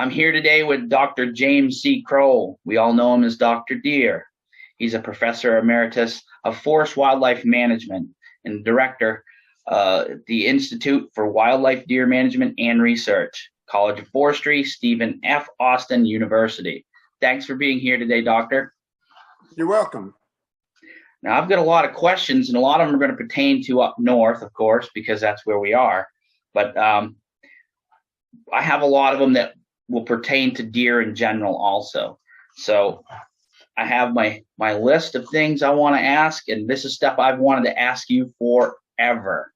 I'm here today with Dr. James C Kroll. We all know him as Dr. Deer. He's a professor emeritus of forest wildlife management and director at the Institute for Wildlife Deer Management and Research, College of Forestry, Stephen F. Austin University. Thanks for being here today, Doctor. You're welcome. Now, I've got a lot of questions, and a lot of them are going to pertain to up north, of course, because that's where we are. But I have a lot of them that will pertain to deer in general also. So I have my list of things I want to ask, and this is stuff I've wanted to ask you forever.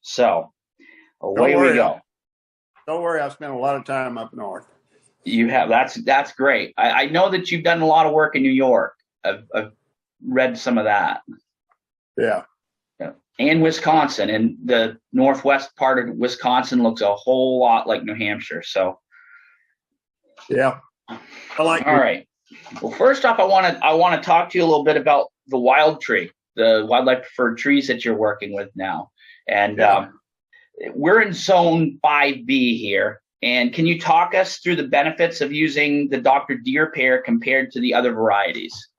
So away we go. Don't worry, I've spent a lot of time up north. You have. That's great. I know that you've done a lot of work in New York. I've read some of that. Yeah. And Wisconsin, and the northwest part of Wisconsin looks a whole lot like New Hampshire. So, yeah, I like. All right. Well, first off, I want to talk to you a little bit about the wild tree, the wildlife preferred trees that you're working with now, and we're in Zone 5B here. And can you talk us through the benefits of using the Dr. Deer pear compared to the other varieties?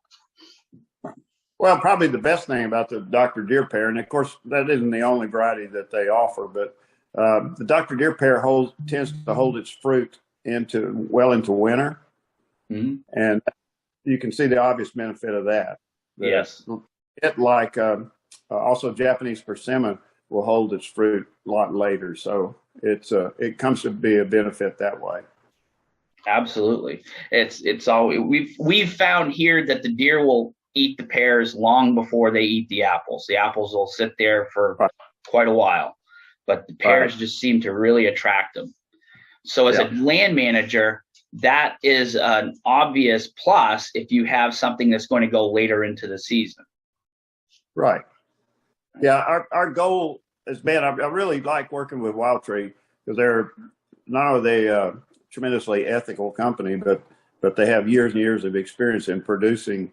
Well, probably the best thing about the Dr. Deer pear, and of course that isn't the only variety that they offer, but the Dr. Deer pear tends to hold its fruit into winter, and you can see the obvious benefit of that. Yes. It like also Japanese persimmon will hold its fruit a lot later, so it comes to be a benefit that way. Absolutely, it's all we've found here that the deer will eat the pears long before they eat the apples. The apples will sit there for quite a while, but the pears just seem to really attract them. So as a land manager, that is an obvious plus if you have something that's going to go later into the season. Right. Yeah, our goal has been, I really like working with Wild Tree because they're not only a tremendously ethical company, but they have years and years of experience in producing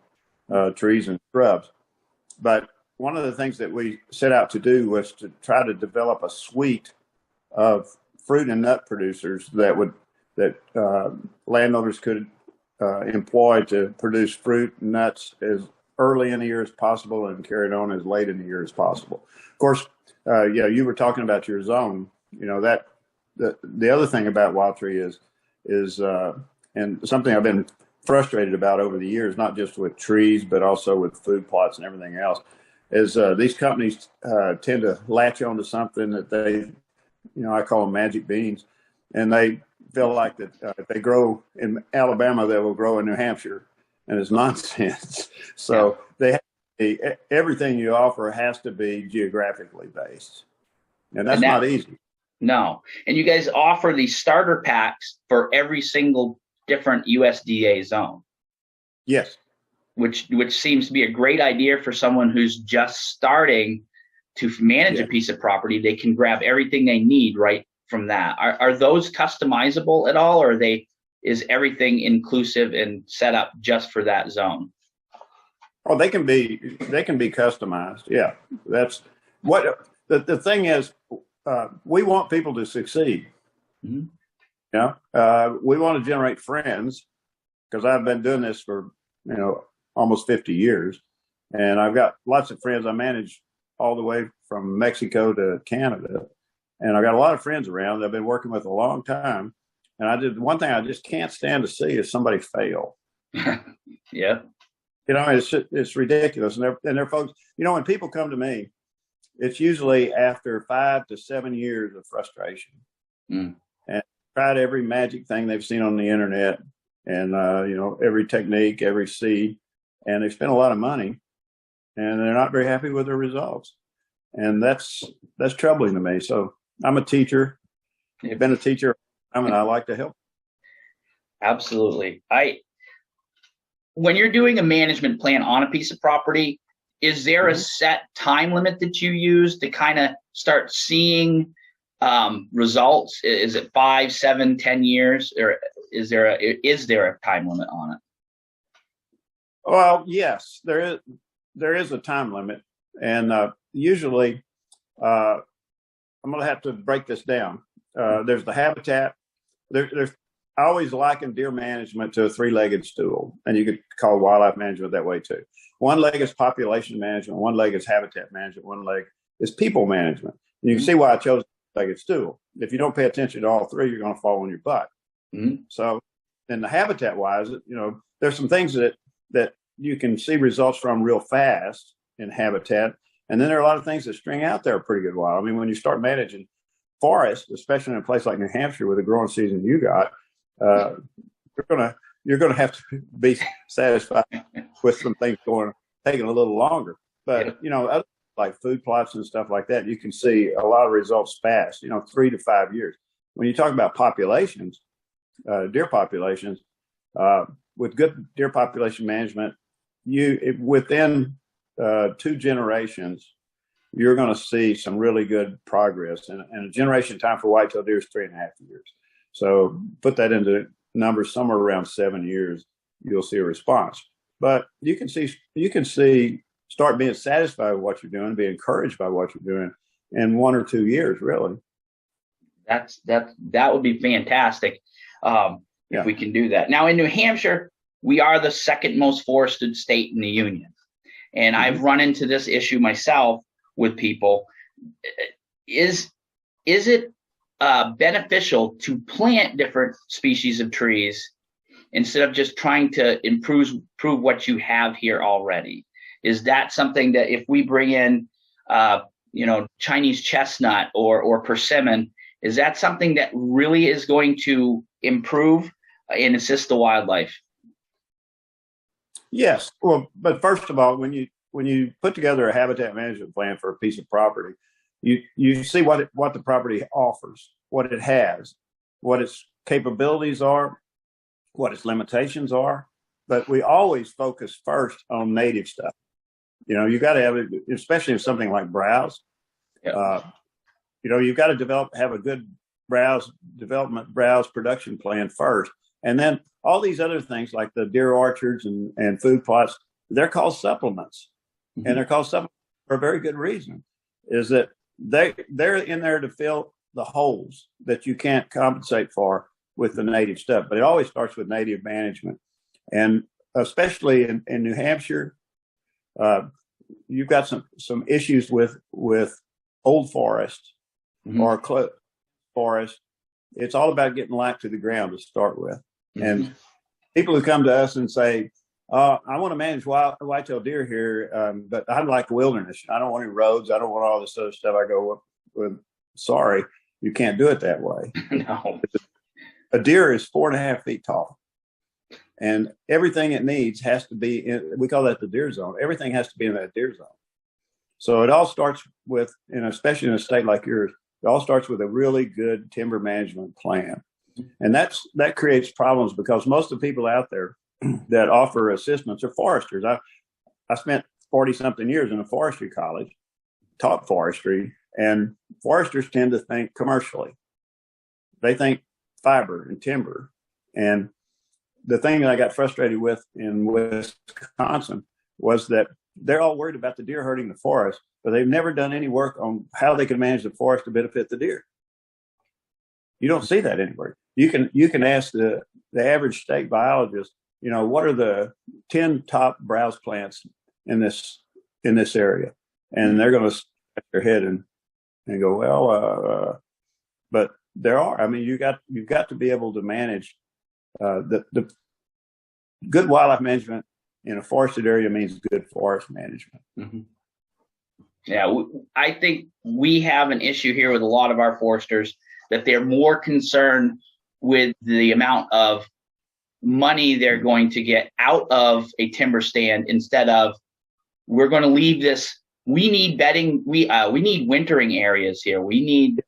trees and shrubs. But one of the things that we set out to do was to try to develop a suite of fruit and nut producers that landowners could employ to produce fruit and nuts as early in the year as possible and carry it on as late in the year as possible. Of course, you were talking about your zone. That the other thing about Wild Tree is and something I've been frustrated about over the years, not just with trees, but also with food plots and everything else, is these companies tend to latch onto something that they, I call them magic beans, and they feel like that if they grow in Alabama, they will grow in New Hampshire, and it's nonsense. So everything you offer has to be geographically based, and that's not easy. No, and you guys offer these starter packs for every single different USDA zone. Yes. Which seems to be a great idea for someone who's just starting to manage a piece of property. They can grab everything they need right from that. Are those customizable at all, or is everything inclusive and set up just for that zone? Oh, they can be customized. Yeah. That's what the thing is, we want people to succeed. Mm-hmm. We want to generate friends because I've been doing this for, almost 50 years. And I've got lots of friends. I manage all the way from Mexico to Canada. And I've got a lot of friends around that I've been working with a long time. And one thing I just can't stand to see is somebody fail. Yeah. It's ridiculous. And they're folks, when people come to me, it's usually after 5 to 7 years of frustration. And tried every magic thing they've seen on the internet and, every technique, every seed, and they spent a lot of money and they're not very happy with their results. And that's troubling to me. So I'm a teacher. I've been a teacher and I like to help. Absolutely. When you're doing a management plan on a piece of property, is there a set time limit that you use to kind of start seeing results? Is it 5, 7, 10 years, or is there a time limit on it? Well, yes, there is a time limit, and usually I'm going to have to break this down. There's the habitat. There's I always liken deer management to a three-legged stool, and you could call wildlife management that way too. One leg is population management, one leg is habitat management, one leg is people management. And you can see why I chose a three-legged stool. If you don't pay attention to all three, you're going to fall on your butt. Mm-hmm. So, in the habitat-wise, there's some things that you can see results from real fast in habitat, and then there are a lot of things that string out there a pretty good while. I mean, when you start managing forests, especially in a place like New Hampshire with the growing season you got, you're gonna have to be satisfied with some things taking a little longer. But other, like food plots and stuff like that, you can see a lot of results fast. 3 to 5 years. When you talk about populations, deer populations, with good deer population management, within 2 generations, you're going to see some really good progress. And a generation time for whitetail deer is 3.5 years. So put that into numbers, somewhere around 7 years, you'll see a response. But you can see, start being satisfied with what you're doing, be encouraged by what you're doing in 1 or 2 years, really. That would be fantastic if we can do that. Now in New Hampshire, we are the second most forested state in the union. And I've run into this issue myself with people. Is it beneficial to plant different species of trees instead of just trying to improve what you have here already? Is that something that if we bring in, Chinese chestnut or persimmon, is that something that really is going to improve and assist the wildlife? Yes. Well, but first of all, when you put together a habitat management plan for a piece of property, you see what the property offers, what it has, what its capabilities are, what its limitations are. But we always focus first on native stuff. You got to have it, especially in something like browse. Yep. You've got to have a good browse production plan first. And then all these other things like the deer orchards and food plots, they're called supplements. Mm-hmm. And they're called supplements for a very good reason, is that they're in there to fill the holes that you can't compensate for with the native stuff. But it always starts with native management. And especially in New Hampshire, you've got some issues with old forest or close forest. It's all about getting light to the ground to start with. And people who come to us and say, I want to manage whitetail deer here, but I'd like wilderness. I don't want any roads. I don't want all this other stuff. I go, well, sorry, you can't do it that way. No. A deer is 4.5 feet tall. And everything it needs has to be we call that the deer zone. Everything has to be in that deer zone. So it all starts with, especially in a state like yours, it all starts with a really good timber management plan. And that creates problems because most of the people out there that offer assistance are foresters. I spent 40-something years in a forestry college, taught forestry, and foresters tend to think commercially. They think fiber and timber. And the thing that I got frustrated with in Wisconsin was that they're all worried about the deer hurting the forest, but they've never done any work on how they can manage the forest to benefit the deer. You don't see that anywhere. You can ask the average state biologist, what are the 10 top browse plants in this area, and they're going to scratch their head and go, well, but there are. I mean, you've got to be able to manage the good wildlife management in a forested area means good forest management. Mm-hmm. Yeah, I think we have an issue here with a lot of our foresters that they're more concerned with the amount of money they're going to get out of a timber stand instead of we're going to leave this. We need bedding. We need wintering areas here. We need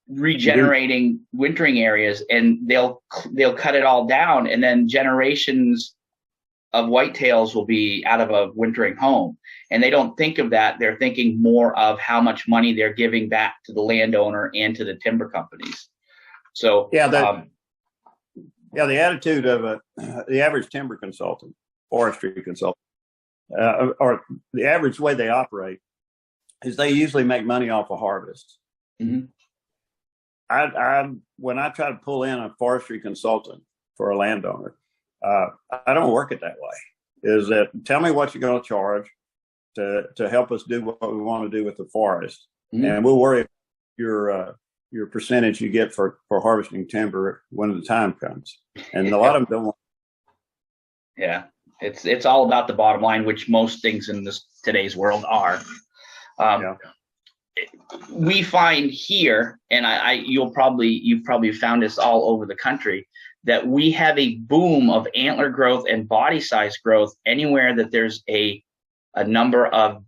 regenerating wintering areas, and they'll cut it all down, and then generations of whitetails will be out of a wintering home. And they don't think of that. They're thinking more of how much money they're giving back to the landowner and to the timber companies. So the attitude of the average timber consultant, forestry consultant, or the average way they operate is they usually make money off of harvest. Mm-hmm. When I try to pull in a forestry consultant for a landowner. I don't work it that way. Is that tell me what you're going to charge to help us do what we want to do with the forest, and we'll worry about your percentage you get for harvesting timber when the time comes. And a lot of them don't want. Yeah, it's all about the bottom line, which most things in today's world are. We find here, and you've probably found this all over the country, that we have a boom of antler growth and body size growth anywhere that there's a number of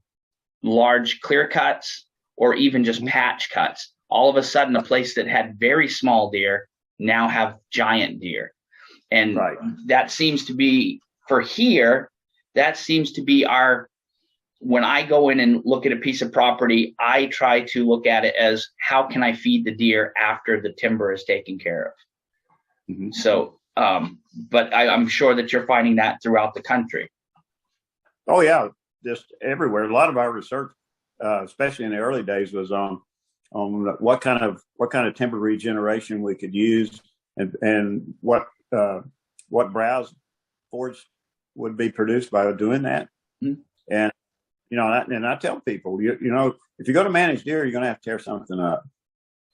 large clear cuts or even just patch cuts. All of a sudden, a place that had very small deer now have giant deer. And that seems to be, for here, that seems to be when I go in and look at a piece of property, I try to look at it as, how can I feed the deer after the timber is taken care of? So, but I'm sure that you're finding that throughout the country. Oh yeah, just everywhere. A lot of our research, especially in the early days, was on what kind of timber regeneration we could use, and what browse forage would be produced by doing that. And and I tell people, if you're going to manage deer, you're going to have to tear something up.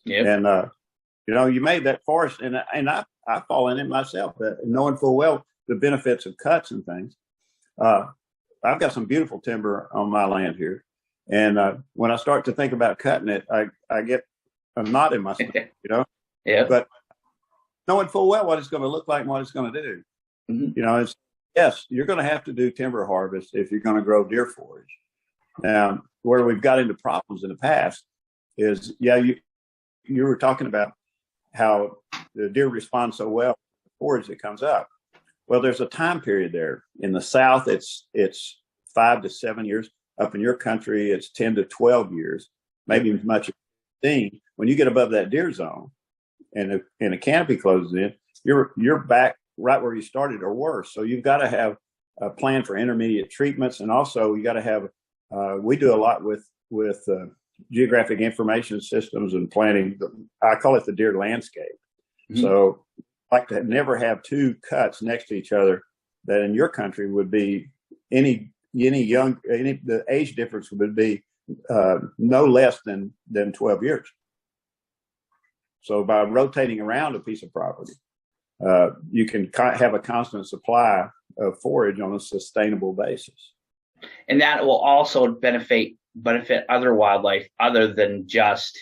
And you made that forest, and I fall in it myself, knowing full well the benefits of cuts and things. I've got some beautiful timber on my land here, and when I start to think about cutting it, I get a knot in my stomach, But knowing full well what it's going to look like and what it's going to do, it's yes, you're going to have to do timber harvest if you're going to grow deer forage. Now, where we've got into problems in the past is, you were talking about how the deer respond so well to the forage that comes up. Well, there's a time period there. In the South, it's 5 to 7 years. Up in your country, it's 10 to 12 years, maybe as much as 15. When you get above that deer zone and a canopy closes in, you're back right where you started or worse. So you've got to have a plan for intermediate treatments, and also you got to have. We do a lot with geographic information systems and planning. I call it the deer landscape. So I like to never have two cuts next to each other that in your country would be the age difference would be no less than 12 years. So by rotating around a piece of property, you can have a constant supply of forage on a sustainable basis. And that will also benefit other wildlife other than just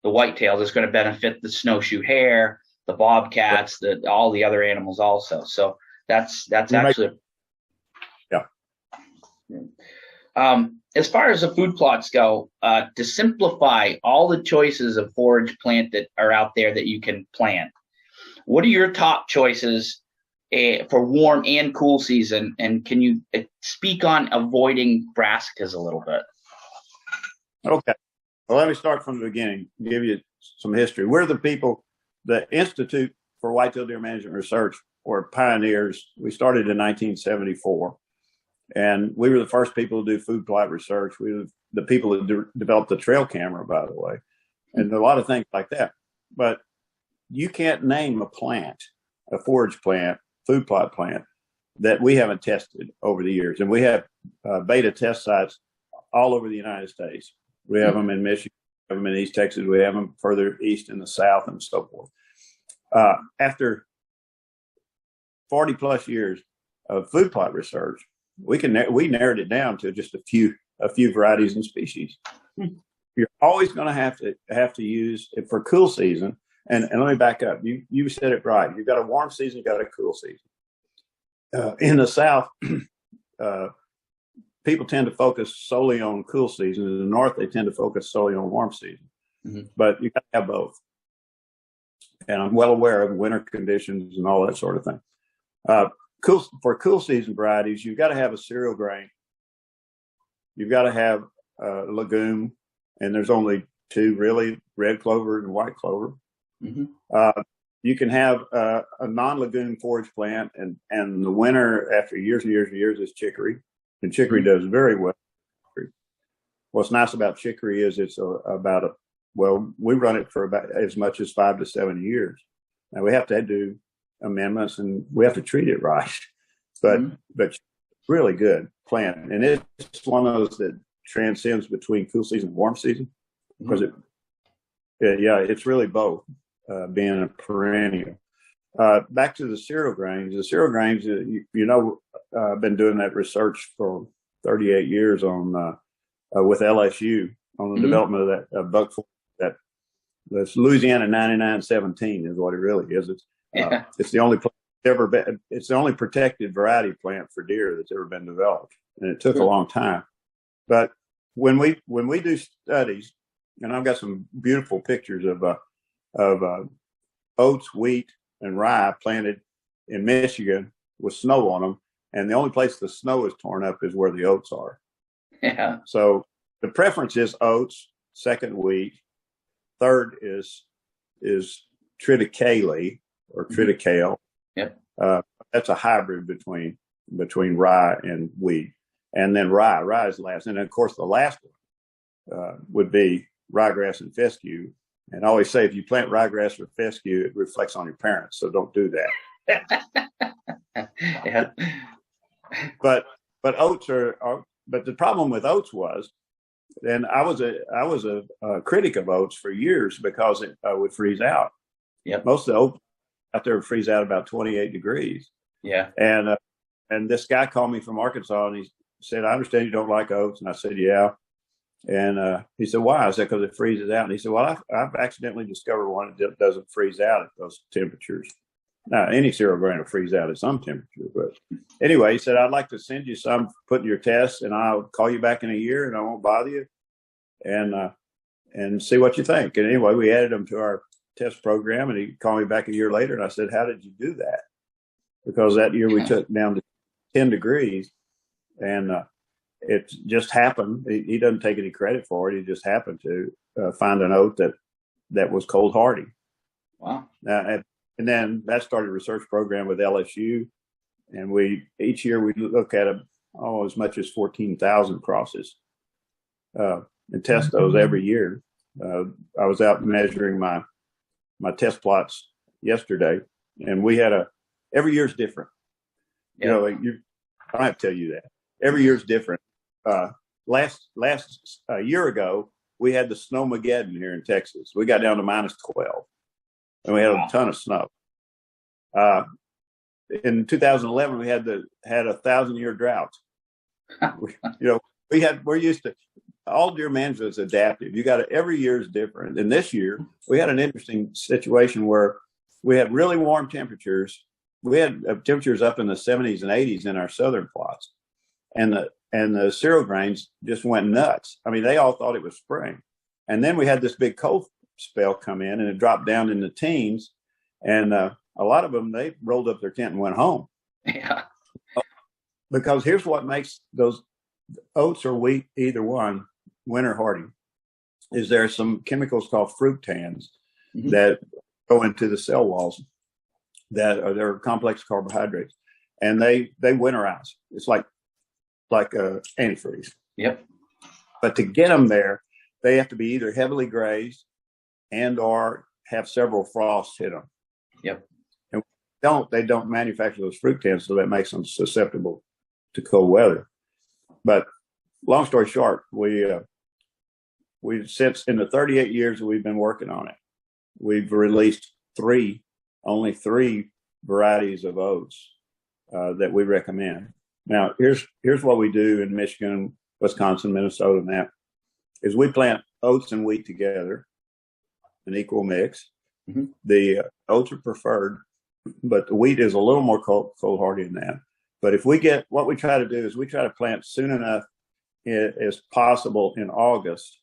the whitetails. It's going to benefit the snowshoe hare, the bobcats, all the other animals also. So that's actually. As far as the food plots go, to simplify all the choices of forage plant that are out there that you can plant, what are your top choices for warm and cool season? And can you speak on avoiding brassicas a little bit? Okay. Well, let me start from the beginning, give you some history. We're the Institute for Whitetail Deer Management Research, or pioneers. We started in 1974. And we were the first people to do food plot research. We were the people that developed the trail camera, by the way, and a lot of things like that. But you can't name a plant, a forage plant, food plot plant, that we haven't tested over the years. And we have beta test sites all over the United States. We have them in Michigan, we have them in East Texas, we have them further east in the South, and so forth. After 40 plus years of food plot research, we narrowed it down to just a few varieties and species. You're always going to have to use it for cool season. And let me back up. You said it right. You've got a warm season, you've got a cool season. In the South, people tend to focus solely on cool season. In the North, they tend to focus solely on warm season. But you got to have both. And I'm well aware of winter conditions and all that sort of thing. For cool season varieties, you've got to have a cereal grain. You've got to have a legume, and there's only two really: red clover and white clover. You can have a non-legume forage plant, and the winter, after years and years and years, is chicory, and chicory does very well. What's nice about chicory is it's we run it for about as much as 5 to 7 years. Now we have to do amendments, and we have to treat it right. But really good plant, and it's one of those that transcends between cool season and warm season, because it's really both, being a perennial. Back to the cereal grains. The cereal grains, I've been doing that research for 38 years on with LSU on the development of that buckthorn. That's Louisiana 9917 is what it really is. It's the only plant it's the only protected variety plant for deer that's ever been developed, and it took a long time. But when we do studies, and I've got some beautiful pictures of oats, wheat, and rye planted in Michigan with snow on them, and the only place the snow is torn up is where the oats are. Yeah. So the preference is oats, second wheat, third is triticale or triticale. Yep. That's a hybrid between rye and wheat, and then rye is last, and then of course the last one would be ryegrass and fescue. And I always say, if you plant ryegrass or fescue, it reflects on your parents, so don't do that. Yeah. But oats are. But the problem with oats was, and I was a critic of oats for years because it would freeze out. Yep. Most of the oats out there would freeze out about 28 degrees. Yeah. And this guy called me from Arkansas, and he said, "I understand you don't like oats." And I said, "Yeah." And he said, "Why?" I said, "Because it freezes out." And he said, "Well, I've accidentally discovered one that doesn't freeze out at those temperatures." Now, any cereal grain will freeze out at some temperature. But anyway, he said, "I'd like to send you some, put in your tests, and I'll call you back in a year, and I won't bother you, and see what you think." And anyway, we added them to our test program, and he called me back a year later, and I said, "How did you do that?" Because that year we took down to 10 degrees, and it just happened. He doesn't take any credit for it. He just happened to find an oat that was cold hardy. Wow. And then that started a research program with LSU, and each year we look at as much as 14,000 crosses and test those every year. I was out measuring my test plots yesterday, and we had every year's different. I don't have to tell you that. Every year's different. Last year ago, we had the snowmageddon here in Texas. We got down to -12, and we had a ton of snow. In 2011, we had 1,000-year drought. We're used to, all deer management is adaptive. Every year is different. And this year, we had an interesting situation where we had really warm temperatures. We had temperatures up in the 70s and 80s in our southern plots, and the cereal grains just went nuts. I mean, they all thought it was spring. And then we had this big cold spell come in, and it dropped down in the teens. And a lot of them, they rolled up their tent and went home. Yeah. Because here's what makes those oats or wheat, either one, winter hardy, is there are some chemicals called fructans that go into the cell walls they're complex carbohydrates, and they winterize. It's like antifreeze. Yep. But to get them there, they have to be either heavily grazed and or have several frosts hit them. Yep. And they don't manufacture those fructans, so that makes them susceptible to cold weather. But long story short, we since in the 38 years that we've been working on it, we've released only three varieties of oats that we recommend. Now, here's what we do in Michigan, Wisconsin, Minnesota, and that is we plant oats and wheat together, an equal mix. Mm-hmm. The oats are preferred, but the wheat is a little more cold hardy than that. But what we try to do is we try to plant soon enough as possible in August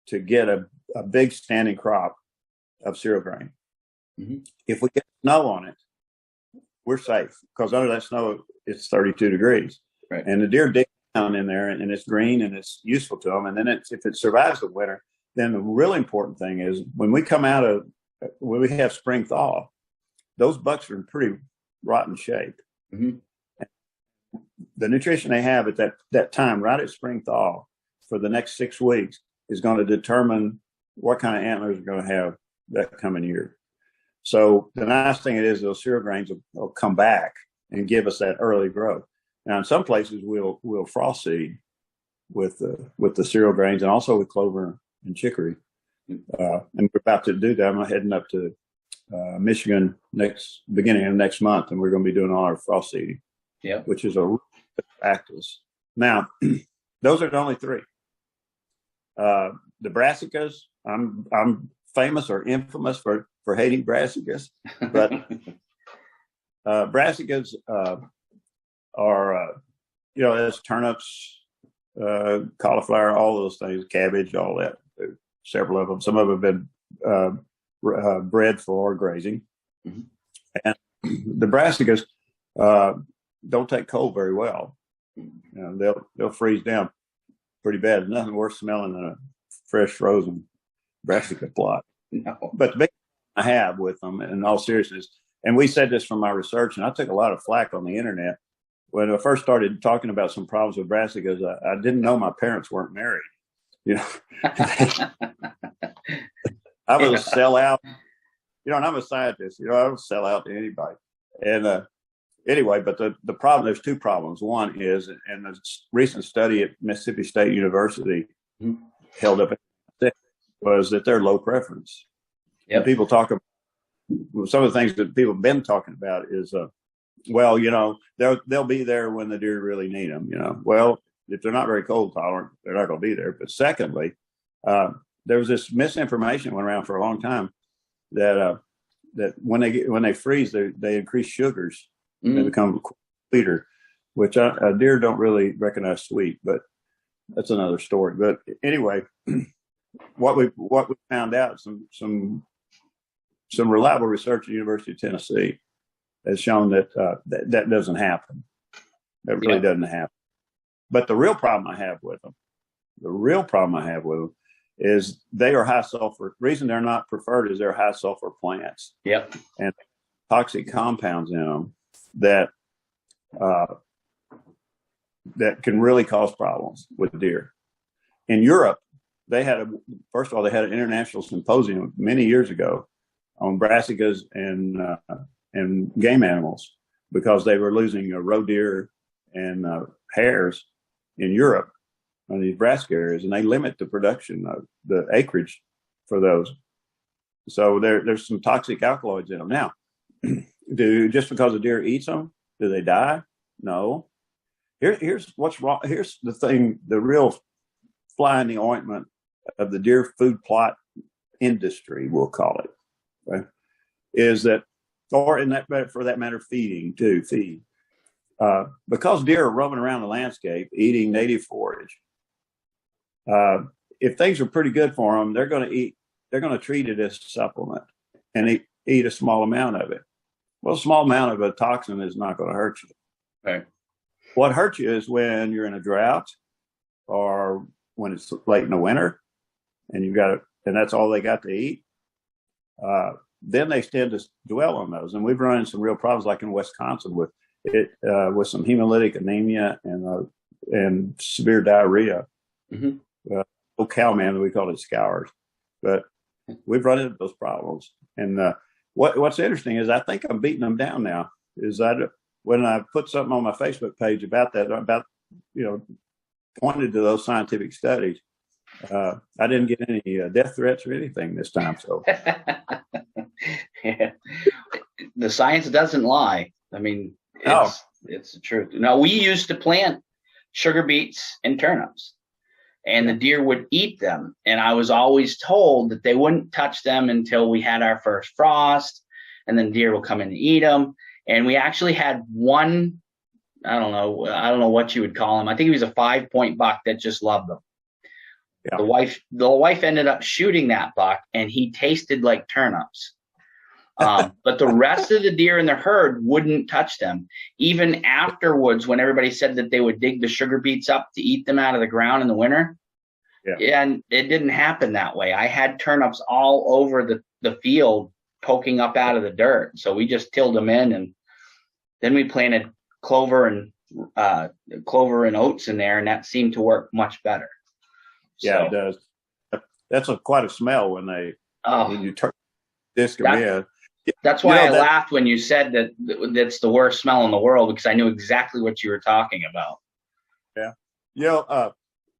to get a big standing crop of cereal grain. Mm-hmm. If we get snow on it, we're safe, because under that snow, it's 32 degrees. Right. And the deer dig down in there, and it's green, and it's useful to them. And then if it survives the winter, then the really important thing is when we have spring thaw, those bucks are in pretty rotten shape. Mm-hmm. The nutrition they have at that time, right at spring thaw, for the next 6 weeks, is going to determine what kind of antlers are going to have that coming year. So the nice thing is those cereal grains will come back and give us that early growth. Now, in some places, we'll frost seed with the cereal grains and also with clover and chicory. And we're about to do that. I'm heading up to Michigan beginning of next month, and we're going to be doing all our frost seeding, which is a practice. Now, those are the only three. The brassicas, I'm famous or infamous for hating brassicas, but brassicas are as turnips, cauliflower, all those things, cabbage, all that. There's several of them. Some of them have been bred for grazing, and the brassicas don't take cold very well. They'll freeze down pretty bad. There's nothing worse smelling than a fresh frozen brassica plot. No. But the big thing I have with them, in all seriousness, and we said this from my research, and I took a lot of flack on the internet when I first started talking about some problems with brassicas. I didn't know my parents weren't married. I was a sellout. And I'm a scientist. I would sell out to anybody. And anyway, but the problem, there's two problems. One is, and a recent study at Mississippi State University held up, was that they're low preference. Yep. People talk about some of the things that people have been talking about is, they'll be there when the deer really need them. Well, if they're not very cold tolerant, they're not going to be there. But secondly, there was this misinformation went around for a long time that when they freeze, they increase sugars. They become sweeter, which a deer don't really recognize sweet, but that's another story. But anyway, what we found out, some reliable research at the University of Tennessee has shown that that doesn't happen. That really doesn't happen. But the real problem I have with them is they are high sulfur. The reason they're not preferred is they're high sulfur plants. Yep. And toxic compounds in them that can really cause problems with deer. In Europe, they had an international symposium many years ago on brassicas and game animals because they were losing roe deer and hares in Europe on these brassica areas, and they limit the production of the acreage for those. So there's some toxic alkaloids in them. Now, just because a deer eats them, do they die? No. Here's what's wrong. Here's the thing, the real fly in the ointment of the deer food plot industry, we'll call it, right? Is that, or in that, for that matter, feeding too, because deer are roaming around the landscape eating native forage. If things are pretty good for them, they're going to treat it as a supplement and eat a small amount of it. Well, a small amount of a toxin is not going to hurt you. Right. What hurts you is when you're in a drought or when it's late in the winter and and that's all they got to eat. Then they tend to dwell on those. And we've run into some real problems, like in Wisconsin with some hemolytic anemia and severe diarrhea. Mm-hmm. Old cow man, we call it scours, but we've run into those problems. And what's interesting is I think I'm beating them down now. Is that when I put something on my Facebook page about that, pointed to those scientific studies, I didn't get any death threats or anything this time. So yeah. The science doesn't lie. I mean, it's the truth. Now, we used to plant sugar beets and turnips, and the deer would eat them. And I was always told that they wouldn't touch them until we had our first frost, and then deer will come in and eat them. And we actually had one, I don't know what you would call him. I think he was a 5-point buck that just loved them. Yeah. The wife ended up shooting that buck, and he tasted like turnips. But the rest of the deer in the herd wouldn't touch them. Even afterwards, when everybody said that they would dig the sugar beets up to eat them out of the ground in the winter. Yeah. And it didn't happen that way. I had turnips all over the field poking up out of the dirt. So we just tilled them in, and then we planted clover and oats in there, and that seemed to work much better. Yeah, it does. That's quite a smell when you disc them in. That's why I laughed when you said that that's the worst smell in the world, because I knew exactly what you were talking about. Yeah.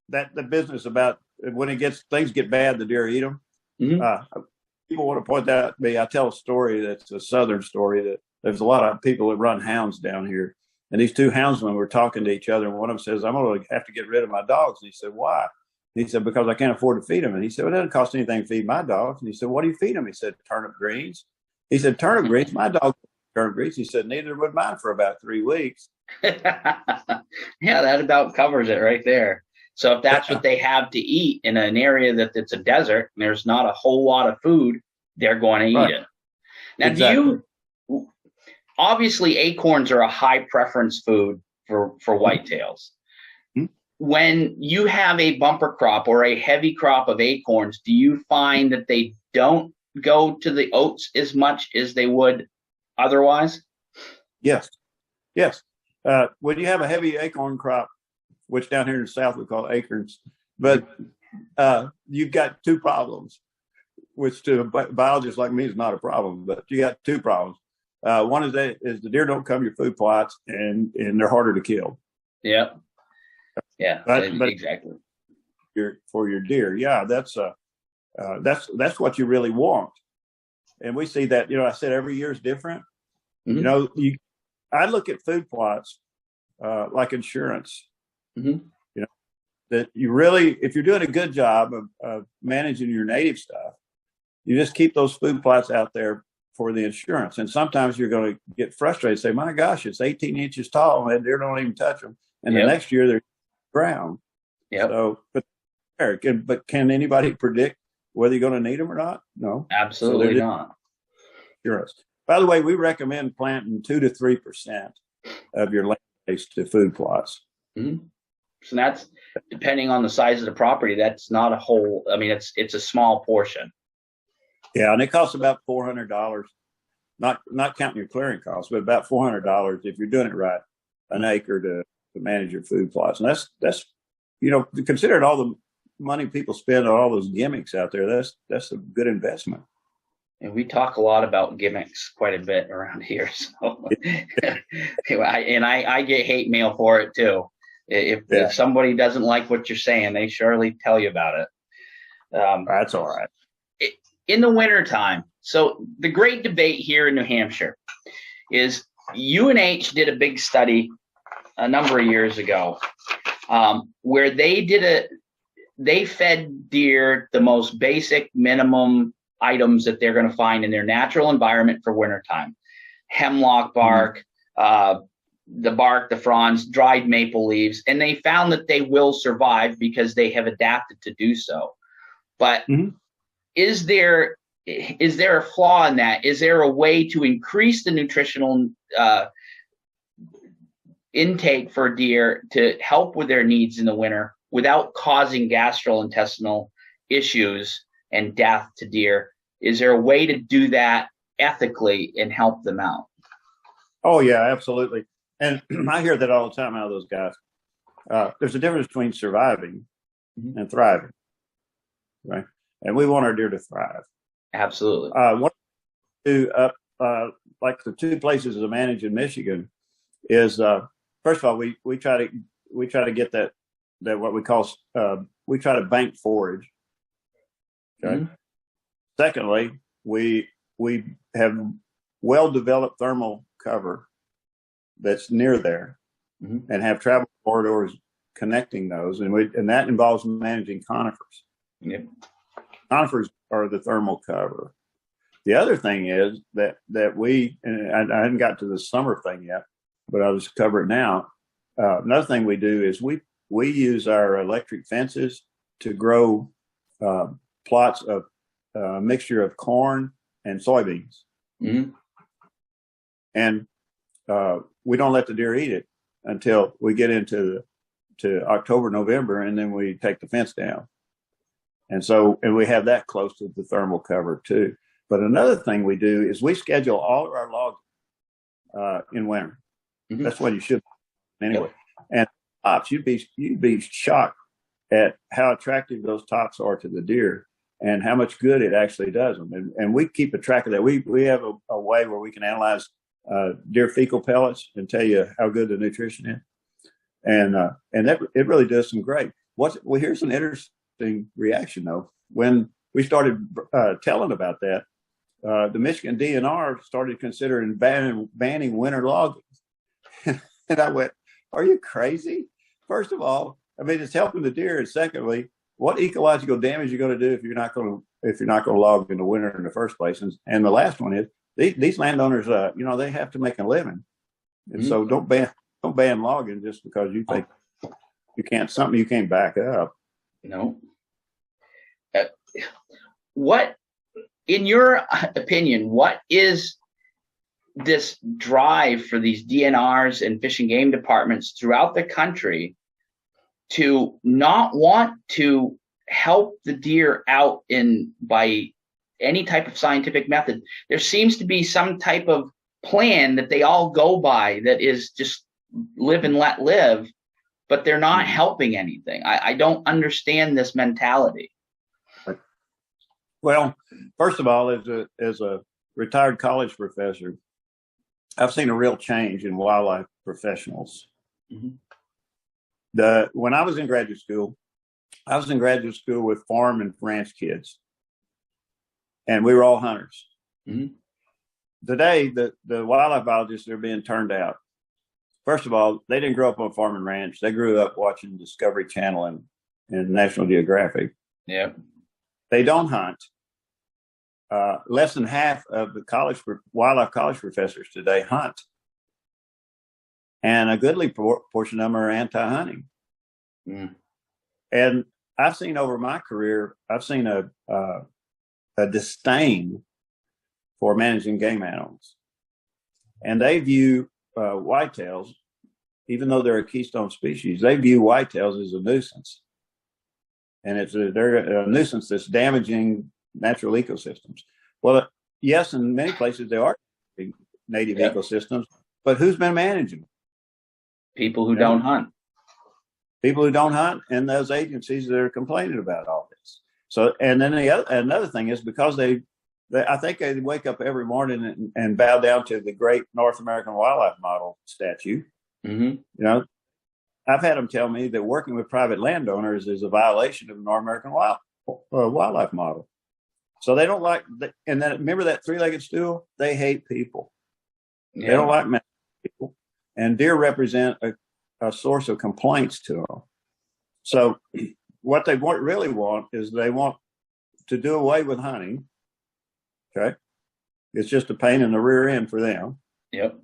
That the business about when things get bad, the deer eat them. Mm-hmm. People want to point that out to me. I tell a story that's a Southern story, that there's a lot of people that run hounds down here. And these two houndsmen were talking to each other. And one of them says, I'm going to have to get rid of my dogs. And he said, why? He said, because I can't afford to feed them. And he said, well, it doesn't cost anything to feed my dogs. And he said, what do you feed them? He said, turnip greens. He said, turnip greens? My dog turnip greens. He said, neither would mine for about 3 weeks. Yeah, that about covers it right there. So if that's what they have to eat in an area that's a desert, and there's not a whole lot of food, they're going to eat it. Now, exactly. Obviously acorns are a high preference food for whitetails. Mm-hmm. When you have a bumper crop or a heavy crop of acorns, do you find that they don't go to the oats as much as they would otherwise? Yes. When you have a heavy acorn crop, which down here in the South we call acorns, but you've got two problems, which to a biologist like me is not a problem, but you got two problems. One is the deer don't come your food plots, and they're harder to kill. Yeah. But exactly. For your deer, that's what you really want, and we see that. I said every year is different. Mm-hmm. I look at food plots like insurance. Mm-hmm. That you really, if you're doing a good job of managing your native stuff, you just keep those food plots out there for the insurance. And sometimes you're going to get frustrated, say, my gosh, it's 18 inches tall and deer don't even touch them. And the next year they're ground. Yeah. So, but can anybody predict whether you're going to need them or not? No, absolutely not. Insurance. By the way, we recommend planting 2 to 3% of your land base to food plots. Mm-hmm. So that's, depending on the size of the property, that's not a whole. I mean, it's a small portion. Yeah, and it costs about $400, not counting your clearing costs, but about $400 if you're doing it right, an acre to manage your food plots. And that's considering all the money people spend on all those gimmicks out there, that's a good investment. And we talk a lot about gimmicks quite a bit around here. So, I get hate mail for it too. If somebody doesn't like what you're saying, they surely tell you about it. That's all right. In the wintertime, so the great debate here in New Hampshire is UNH did a big study a number of years ago where they fed deer the most basic minimum items that they're going to find in their natural environment for wintertime. Hemlock bark, the bark, the fronds, dried maple leaves, and they found that they will survive because they have adapted to do so. But is there a flaw in that? Is there a way to increase the nutritional intake for deer to help with their needs in the winter without causing gastrointestinal issues and death to deer? Is there a way to do that ethically and help them out? Oh, yeah, absolutely. And I hear that all the time out of those guys. There's a difference between surviving and thriving, right? And we want our deer to thrive. Absolutely. Like the two places to manage in Michigan is first of all we try to get that what we call we try to bank forage. Okay. Mm-hmm. Secondly, we have well developed thermal cover that's near there, and have travel corridors connecting those, and that involves managing conifers. Yep. Conifers are the thermal cover. The other thing is that we, and I hadn't got to the summer thing yet, but I'll just cover it now. Another thing we do is we use our electric fences to grow plots of a mixture of corn and soybeans. Mm-hmm. And we don't let the deer eat it until we get into October, November, and then we take the fence down. And we have that close to the thermal cover too. But another thing we do is we schedule all of our logging in winter. Mm-hmm. That's what you should anyway. And tops, you'd be shocked at how attractive those tops are to the deer. and how much good it actually does them. And we keep a track of that. We have a way where we can analyze deer fecal pellets and tell you how good the nutrition is. And that it really does some great. Well, here's an interesting reaction though. When we started telling about that, the Michigan DNR started considering banning winter logging. And I went, "Are you crazy? First of all, I mean, it's helping the deer. And secondly, what ecological damage are you going to do if you're not going to log in the winter in the first place?" And the last one is these landowners, they have to make a living, and so don't ban logging just because you think you can't back up. No. What, in your opinion, what is this drive for these DNRs and fish and game departments throughout the country to not want to help the deer out by any type of scientific method? There seems to be some type of plan that they all go by that is just live and let live, but they're not helping anything. I don't understand this mentality. Well, first of all, as a retired college professor, I've seen a real change in wildlife professionals. Mm-hmm. When I was in graduate school with farm and ranch kids, and we were all hunters. Mm-hmm. Today, the wildlife biologists are being turned out. First of all, they didn't grow up on farm and ranch. They grew up watching Discovery Channel and National Geographic. Yeah. They don't hunt. Less than half of the wildlife college professors today hunt. And a goodly portion of them are anti-hunting. Mm. And I've seen over my career, I've seen a disdain for managing game animals. And they view whitetails, even though they're a keystone species, they view whitetails as a nuisance. And they're a nuisance that's damaging natural ecosystems. Well, yes, in many places they are native ecosystems, but who's been managing them? People who don't hunt. People who don't hunt, and those agencies that are complaining about all this. So, and then another thing is because I think they wake up every morning and bow down to the great North American Wildlife Model statue. Mm-hmm. I've had them tell me that working with private landowners is a violation of the North American Wildlife Model. So they don't like, and then remember that three-legged stool? They hate people. Yeah. They don't like people. And deer represent a source of complaints to them. So what they really want is they want to do away with hunting. Okay. It's just a pain in the rear end for them. Yep.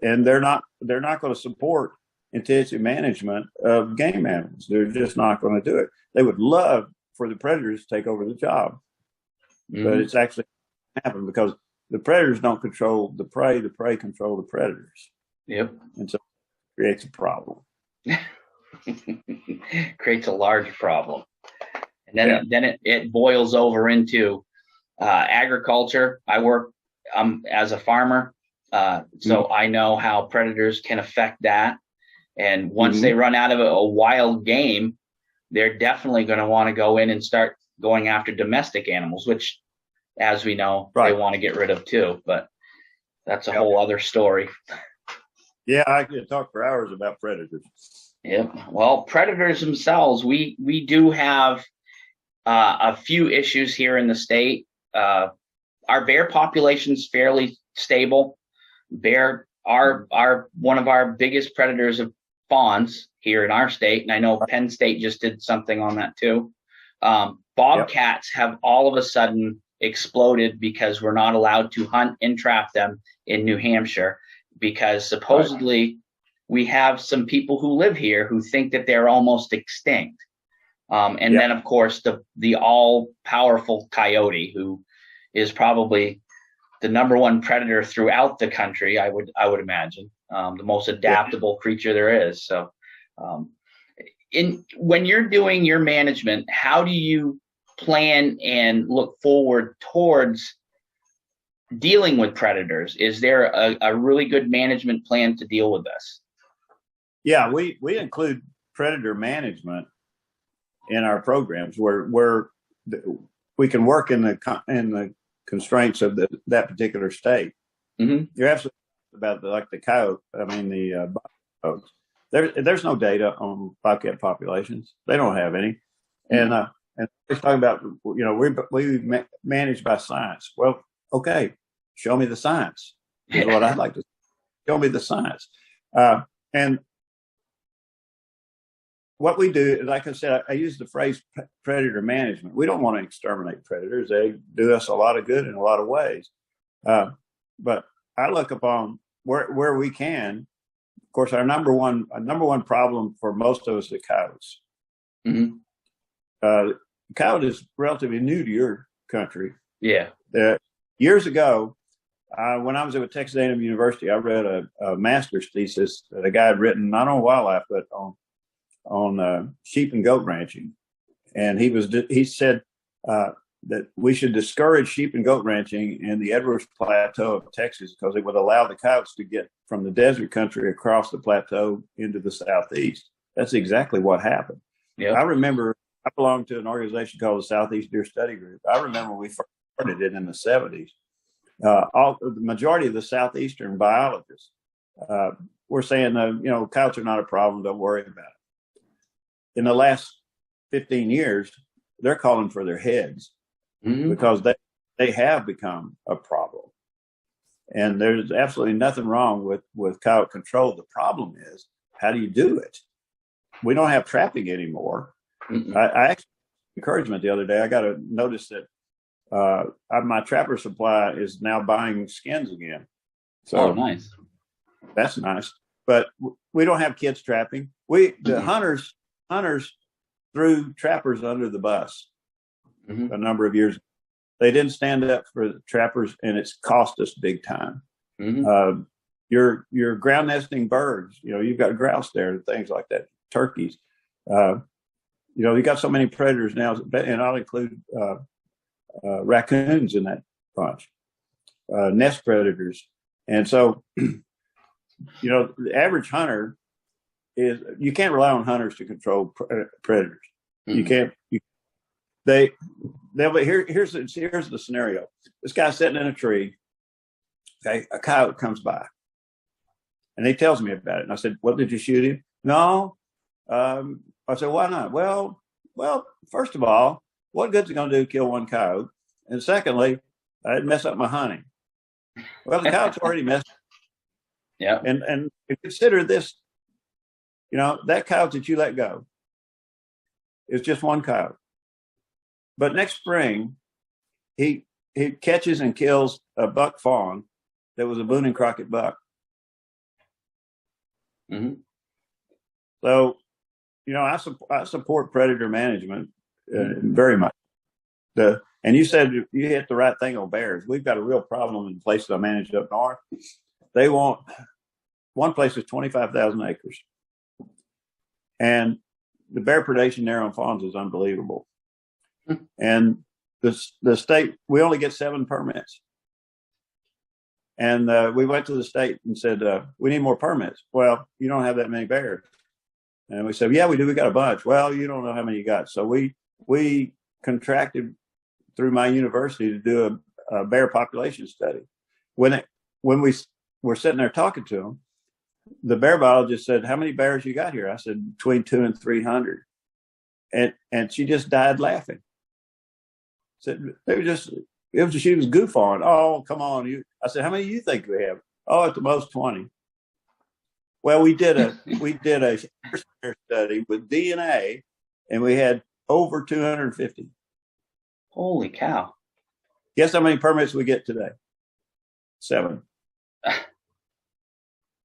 And they're not going to support intensive management of game animals. They're just not going to do it. They would love for the predators to take over the job, but it's actually happened because the predators don't control the prey control the predators. Yep. And so it creates a problem. Creates a large problem. And then it boils over into agriculture. I work as a farmer, so I know how predators can affect that. And once they run out of a wild game, they're definitely going to want to go in and start going after domestic animals, which, as we know, they want to get rid of too. But that's a whole other story. Yeah, I could talk for hours about predators. Yeah. Well, predators themselves, we do have a few issues here in the state. Our bear population is fairly stable. Bear are one of our biggest predators of fawns here in our state, and I know Penn State just did something on that too. Bobcats have all of a sudden exploded because we're not allowed to hunt and trap them in New Hampshire because supposedly we have some people who live here who think that they're almost extinct. And then, of course, the all-powerful coyote, who is probably the number one predator throughout the country, I would imagine, the most adaptable creature there is. So when you're doing your management, how do you plan and look forward towards dealing with predators? Is there a really good management plan to deal with this? Yeah, we include predator management in our programs where we can work in the constraints of that particular state. Mm-hmm. You're absolutely about the coyote. I mean the bobcats. There's no data on bobcat populations. They don't have any, and he's talking about we manage by science. Well, okay, show me the science. Is what I'd like to show me the science, and what we do, like I said, I use the phrase predator management. We don't want to exterminate predators. They do us a lot of good in a lot of ways. But I look upon where we can. Of course, our number one problem for most of us is coyotes. Mm-hmm. Coyote is relatively new to your country. Yeah. Years ago, when I was at Texas A&M University, I read a master's thesis that a guy had written, not on wildlife, but on sheep and goat ranching, and he said that we should discourage sheep and goat ranching in the Edwards Plateau of Texas because it would allow the coyotes to get from the desert country across the plateau into the southeast. That's exactly what happened. Yeah. I remember I belonged to an organization called the Southeast Deer Study Group. I remember when we first started it in the 70s. The majority of the southeastern biologists were saying, coyotes are not a problem. Don't worry about it. In the last 15 years, they're calling for their heads because they have become a problem. And there's absolutely nothing wrong with coyote control. The problem is, how do you do it? We don't have trapping anymore. I actually encouragement the other day. I got a notice that my trapper supply is now buying skins again. So nice. That's nice. But we don't have kids trapping. The hunters threw trappers under the bus a number of years ago. They didn't stand up for the trappers, and it's cost us big time. Your ground nesting birds, you've got grouse there and things like that, turkeys. You got so many predators now, and I'll include raccoons in that bunch, nest predators. And so, the average hunter you can't rely on hunters to control predators. You can't. Here's the scenario. This guy's sitting in a tree. Okay, a coyote comes by, and he tells me about it. And I said, "Well, did you shoot him?" No. I said, "Why not?" Well, first of all, what good's it going to do to kill one coyote? And secondly, I'd mess up my hunting. Well, the coyote's already messed up. Yeah. And consider this, that coyote that you let go is just one coyote. But next spring, he catches and kills a buck fawn that was a Boone and Crockett buck. So, I support predator management very much. And you said you hit the right thing on bears. We've got a real problem in places I managed up north. They want one place is 25,000 acres, and the bear predation there on fawns is unbelievable. And the state, we only get 7 permits. And we went to the state and said, we need more permits. Well, you don't have that many bears. And we said, yeah, we do. We got a bunch. Well, you don't know how many you got. So we contracted through my university to do a bear population study. When we were sitting there talking to them, the bear biologist said, how many bears you got here? I said, between 200 and 300. And she just died laughing. Said, she was goof on. Oh, come on. I said, how many do you think we have? Oh, at the most 20. Well, we did a study with DNA, and we had over 250. Holy cow. Guess how many permits we get today? 7.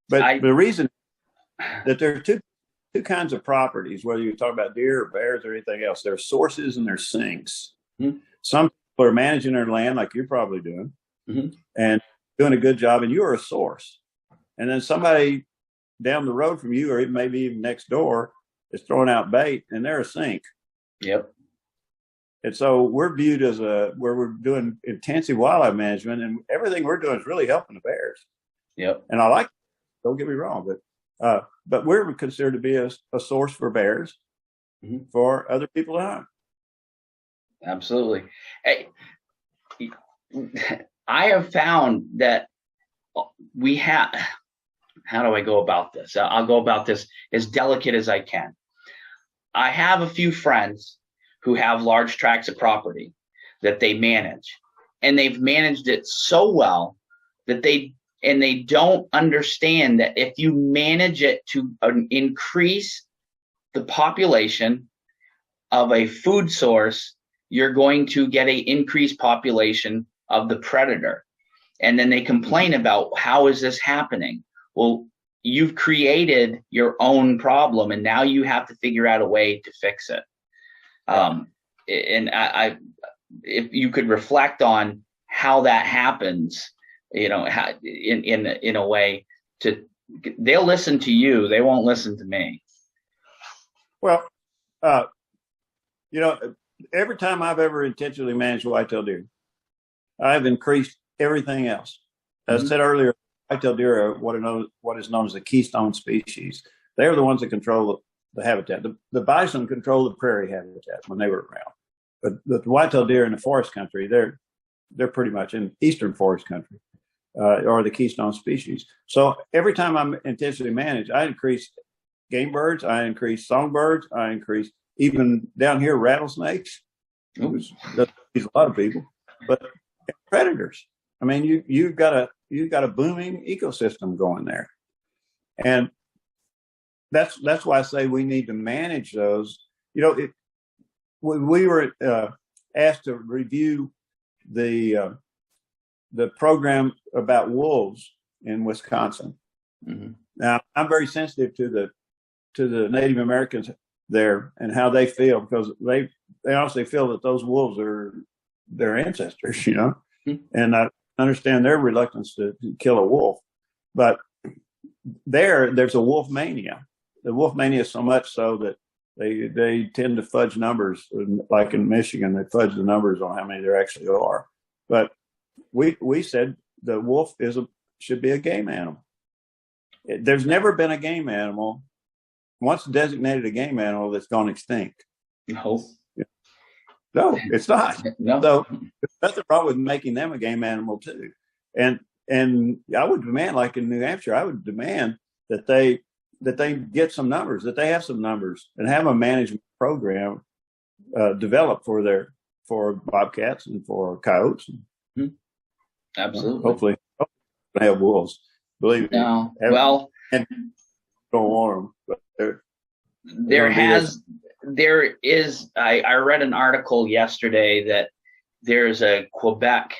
But the reason that there are two kinds of properties, whether you talk about deer or bears or anything else, there are sources and there's sinks. Some people are managing their land like you're probably doing and doing a good job, and you're a source. And then somebody down the road from you, or maybe even next door, is throwing out bait, and they're a sink. Yep. And so we're viewed as where we're doing intensive wildlife management, and everything we're doing is really helping the bears. Yep. And don't get me wrong, but we're considered to be a source for bears for other people to hunt. Absolutely. Hey, I have found that we have, how do I go about this? I'll go about this as delicate as I can. I have a few friends who have large tracts of property that they manage, and they've managed it so well that they don't understand that if you manage it to increase the population of a food source, you're going to get an increased population of the predator. And then they complain about, how is this happening? Well, you've created your own problem, and now you have to figure out a way to fix it. And I, if you could reflect on how that happens, you know, how, in a way they'll listen to you, they won't listen to me. Well, you know, every time I've ever intentionally managed whitetail deer, I've increased everything else. As I said earlier, whitetail deer are what is known as a keystone species. They're the ones that control the habitat. The bison control the prairie habitat when they were around. But the whitetail deer in the forest country, they're pretty much in eastern forest country, are the keystone species. So every time I'm intentionally managed, I increase game birds, I increase songbirds, I increase even down here rattlesnakes. That please a lot of people, but predators. I mean, you've got a booming ecosystem going there, and that's why I say we need to manage those. You know, we were asked to review the program about wolves in Wisconsin. Now, I'm very sensitive to the Native Americans there and how they feel, because they honestly feel that those wolves are their ancestors, you know, and I understand their reluctance to kill a wolf, but there's a wolf mania. The wolf mania is so much so that they tend to fudge numbers. Like in Michigan, they fudge the numbers on how many there actually are. But we said the wolf should be a game animal. There's never been a game animal once designated a game animal that's gone extinct. No, it's not. No. So there's nothing wrong with making them a game animal too. And I would demand, like in New Hampshire, I would demand that they get some numbers, that they have some numbers, and have a management program developed for bobcats and for coyotes. Absolutely. Hopefully they have wolves. Believe me. No. Well, and don't want them, but there is. I read an article yesterday that there's a Quebec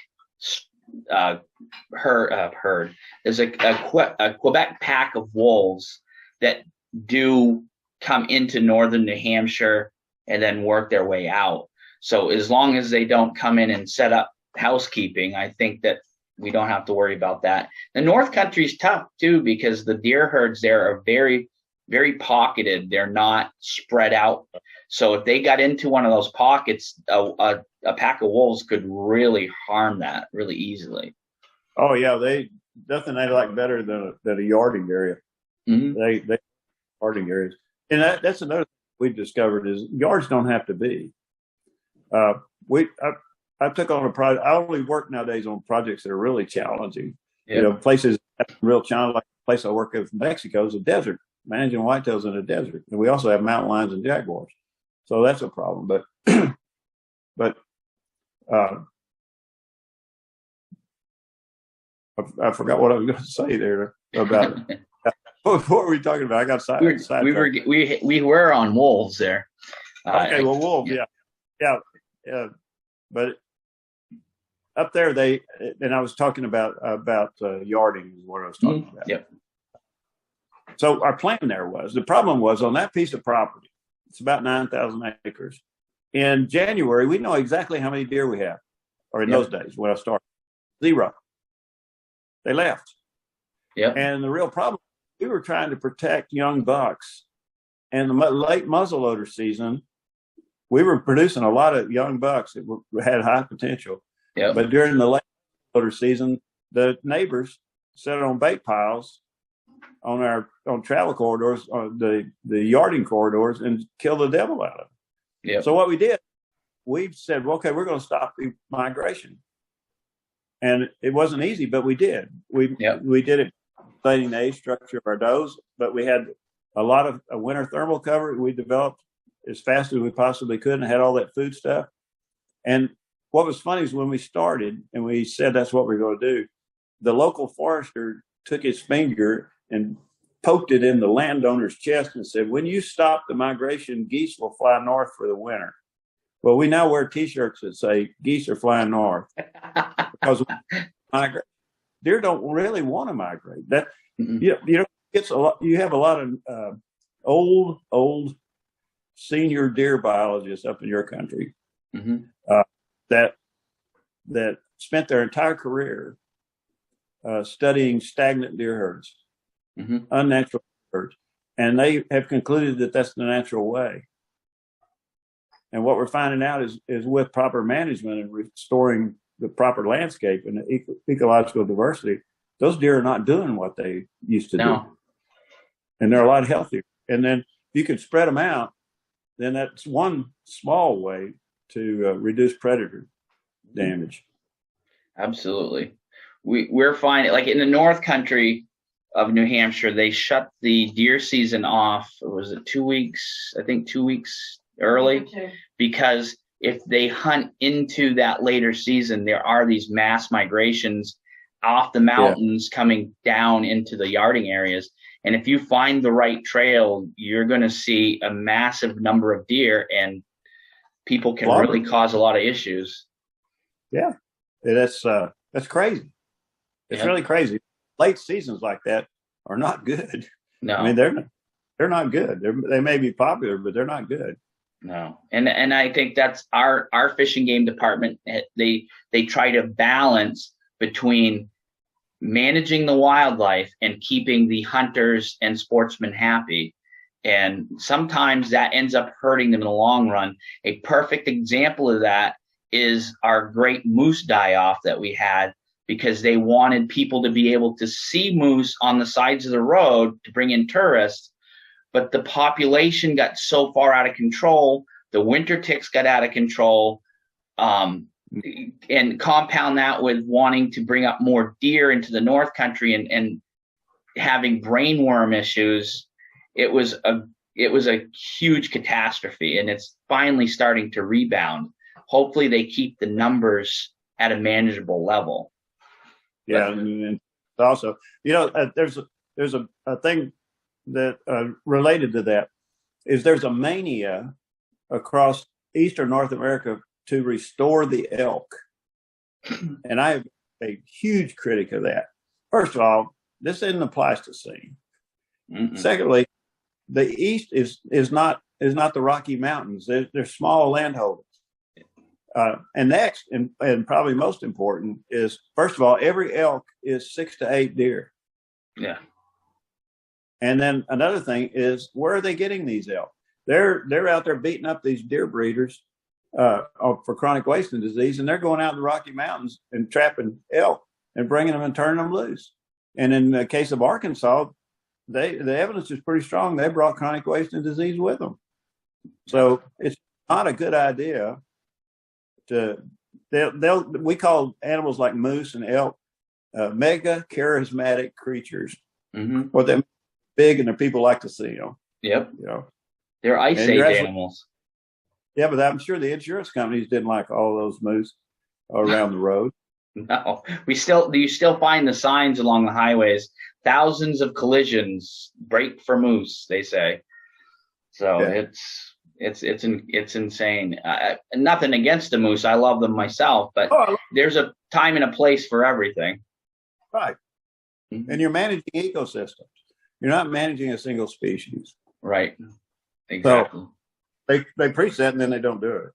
herd. There's a Quebec pack of wolves that do come into northern New Hampshire and then work their way out. So as long as they don't come in and set up housekeeping, I think that we don't have to worry about that. The North Country is tough too, because the deer herds there are very, very pocketed. They're not spread out. So if they got into one of those pockets, a pack of wolves could really harm that really easily. Oh yeah, nothing they like better than a yarding area. They yarding areas, and that's another thing we've discovered is yards don't have to be. I took on a project. I only work nowadays on projects that are really challenging. Yep. You know, places that are real challenging. Like the place I work with in Mexico is a desert, managing whitetails in a desert, and we also have mountain lions and jaguars. So that's a problem. But I forgot what I was going to say there about it. What were we talking about? I got sidetracked. We were on wolves there. Okay, well, wolves, yeah. But up there, and I was talking about yarding is what I was talking about. Yep. So our plan there the problem was on that piece of property. It's about 9,000 acres. In January, we know exactly how many deer we have, or in those days when I started, 0. They left. Yeah. And the real problem, we were trying to protect young bucks, and the late muzzleloader season, we were producing a lot of young bucks that had high potential. Yep. But during the late muzzleloader season, the neighbors set it on bait piles on travel corridors, on the yarding corridors, and kill the devil out of them. Yep. So what we did, we said, well, okay, we're going to stop the migration. And it wasn't easy, but we did. We did it, studying the age structure of our does, but we had a lot of a winter thermal cover we developed as fast as we possibly could and had all that food stuff. And what was funny is when we started and we said that's what we're going to do, the local forester took his finger and poked it in the landowner's chest and said, when you stop the migration, geese will fly north for the winter. Well, we now wear T-shirts that say geese are flying north because deer don't really want to migrate. That it's a lot. You have a lot of old senior deer biologists up in your country that spent their entire career studying stagnant deer herds, unnatural herds, and they have concluded that that's the natural way. And what we're finding out is with proper management and restoring the proper landscape and the ecological diversity, those deer are not doing what they used to do. And they're a lot healthier. And then if you could spread them out, then that's one small way to reduce predator damage. Absolutely. We're finding, like in the North Country of New Hampshire, they shut the deer season off. Was it 2 weeks? I think 2 weeks early, because if they hunt into that later season, there are these mass migrations off the mountains coming down into the yarding areas. And if you find the right trail, you're going to see a massive number of deer, and people can really cause a lot of issues. Yeah, that's crazy. It's really crazy. Late seasons like that are not good. No, I mean they're not good. They may be popular, but they're not good. No, and I think that's our fish and game department. They try to balance between managing the wildlife and keeping the hunters and sportsmen happy. And sometimes that ends up hurting them in the long run. A perfect example of that is our great moose die-off that we had, because they wanted people to be able to see moose on the sides of the road to bring in tourists. But the population got so far out of control, the winter ticks got out of control, and compound that with wanting to bring up more deer into the North Country and having brainworm issues. It was a huge catastrophe, and it's finally starting to rebound. Hopefully they keep the numbers at a manageable level. Yeah, and also, there's a thing that related to that is there's a mania across eastern North America to restore the elk. And I'm a huge critic of that. First of all, this isn't the Pleistocene. Secondly, the East is not the Rocky Mountains. They're small landholdings. And next, and probably most important, is first of all, every elk is 6 to 8 deer. Yeah. And then another thing is, where are they getting these elk? They're out there beating up these deer breeders for chronic wasting disease, and they're going out in the Rocky Mountains and trapping elk and bringing them and turning them loose. And in the case of Arkansas, the evidence is pretty strong. They brought chronic wasting disease with them. So it's not a good idea we call animals like moose and elk mega charismatic creatures. Well, they're big and the people like to see them. Yep. They're ice age animals. Yeah, but I'm sure the insurance companies didn't like all those moose around the road. No, you still find the signs along the highways. Thousands of collisions, brake for moose, they say. So it's insane. Nothing against the moose. I love them myself, but there's a time and a place for everything. Right. And you're managing ecosystems. You're not managing a single species. Right. Exactly. So they preach that and then they don't do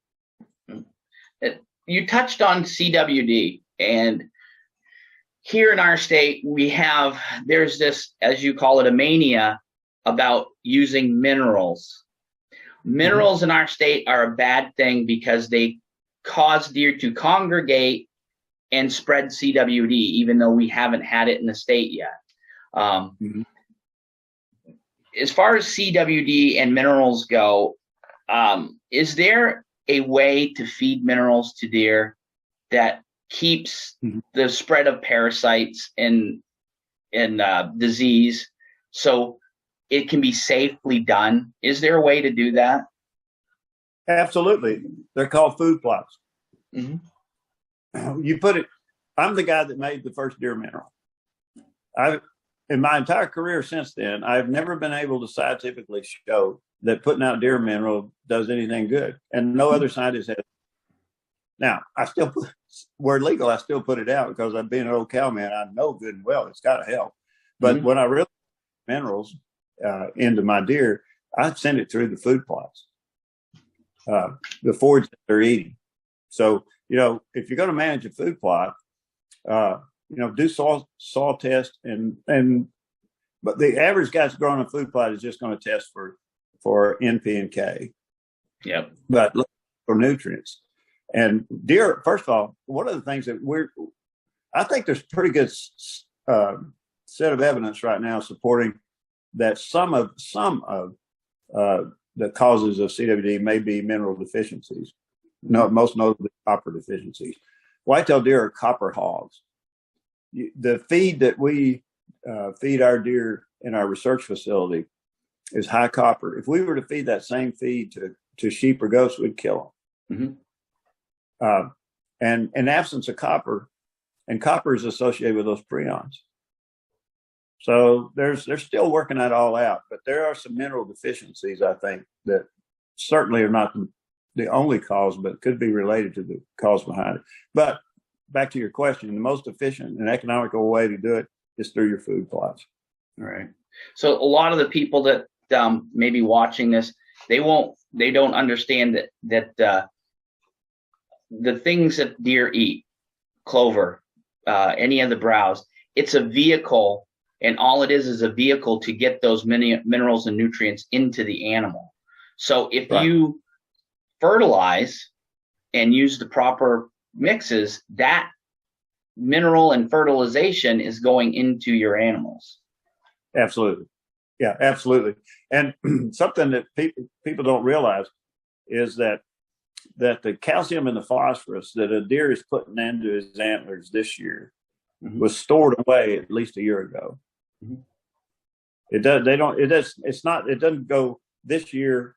it. You touched on CWD, and here in our state, there's this, as you call it, a mania about using minerals. Minerals in our state are a bad thing because they cause deer to congregate and spread CWD, even though we haven't had it in the state yet. As far as CWD and minerals go, is there a way to feed minerals to deer that keeps the spread of parasites and disease, so it can be safely done? Is there a way to do that? Absolutely. They're called food plots. Mm-hmm. You put it, I'm the guy that made the first deer mineral. In my entire career since then, I've never been able to scientifically show that putting out deer mineral does anything good. And no other scientist has. Now, where legal, I still put it out because I've been an old cow man. I know good and well it's got to help. But when I really put minerals into my deer, I send it through the food plots, the forage that they're eating. So, if you're going to manage a food plot, do soil test but the average guy that's growing a food plot is just going to test for NP and K. Yep. But look for nutrients. And deer, first of all, one of the things that I think there's pretty good set of evidence right now supporting that some of the causes of CWD may be mineral deficiencies. No, most notably copper deficiencies. Whitetail deer are copper hogs. The feed that we feed our deer in our research facility is high copper. If we were to feed that same feed to sheep or goats, we'd kill them. And in absence of copper, and copper is associated with those prions. So they're still working that all out, but there are some mineral deficiencies, I think, that certainly are not the only cause, but could be related to the cause behind it. But back to your question, the most efficient and economical way to do it is through your food plots. All right. So a lot of the people that may be watching this, they don't understand that the things that deer eat, clover, any of the browse, it's a vehicle, and all it is a vehicle to get those minerals and nutrients into the animal. So if you fertilize and use the proper mixes, that mineral and fertilization is going into your animals. Absolutely. Yeah, absolutely. And something that people don't realize is that the calcium and the phosphorus that a deer is putting into his antlers this year was stored away at least a year ago. It doesn't go this year,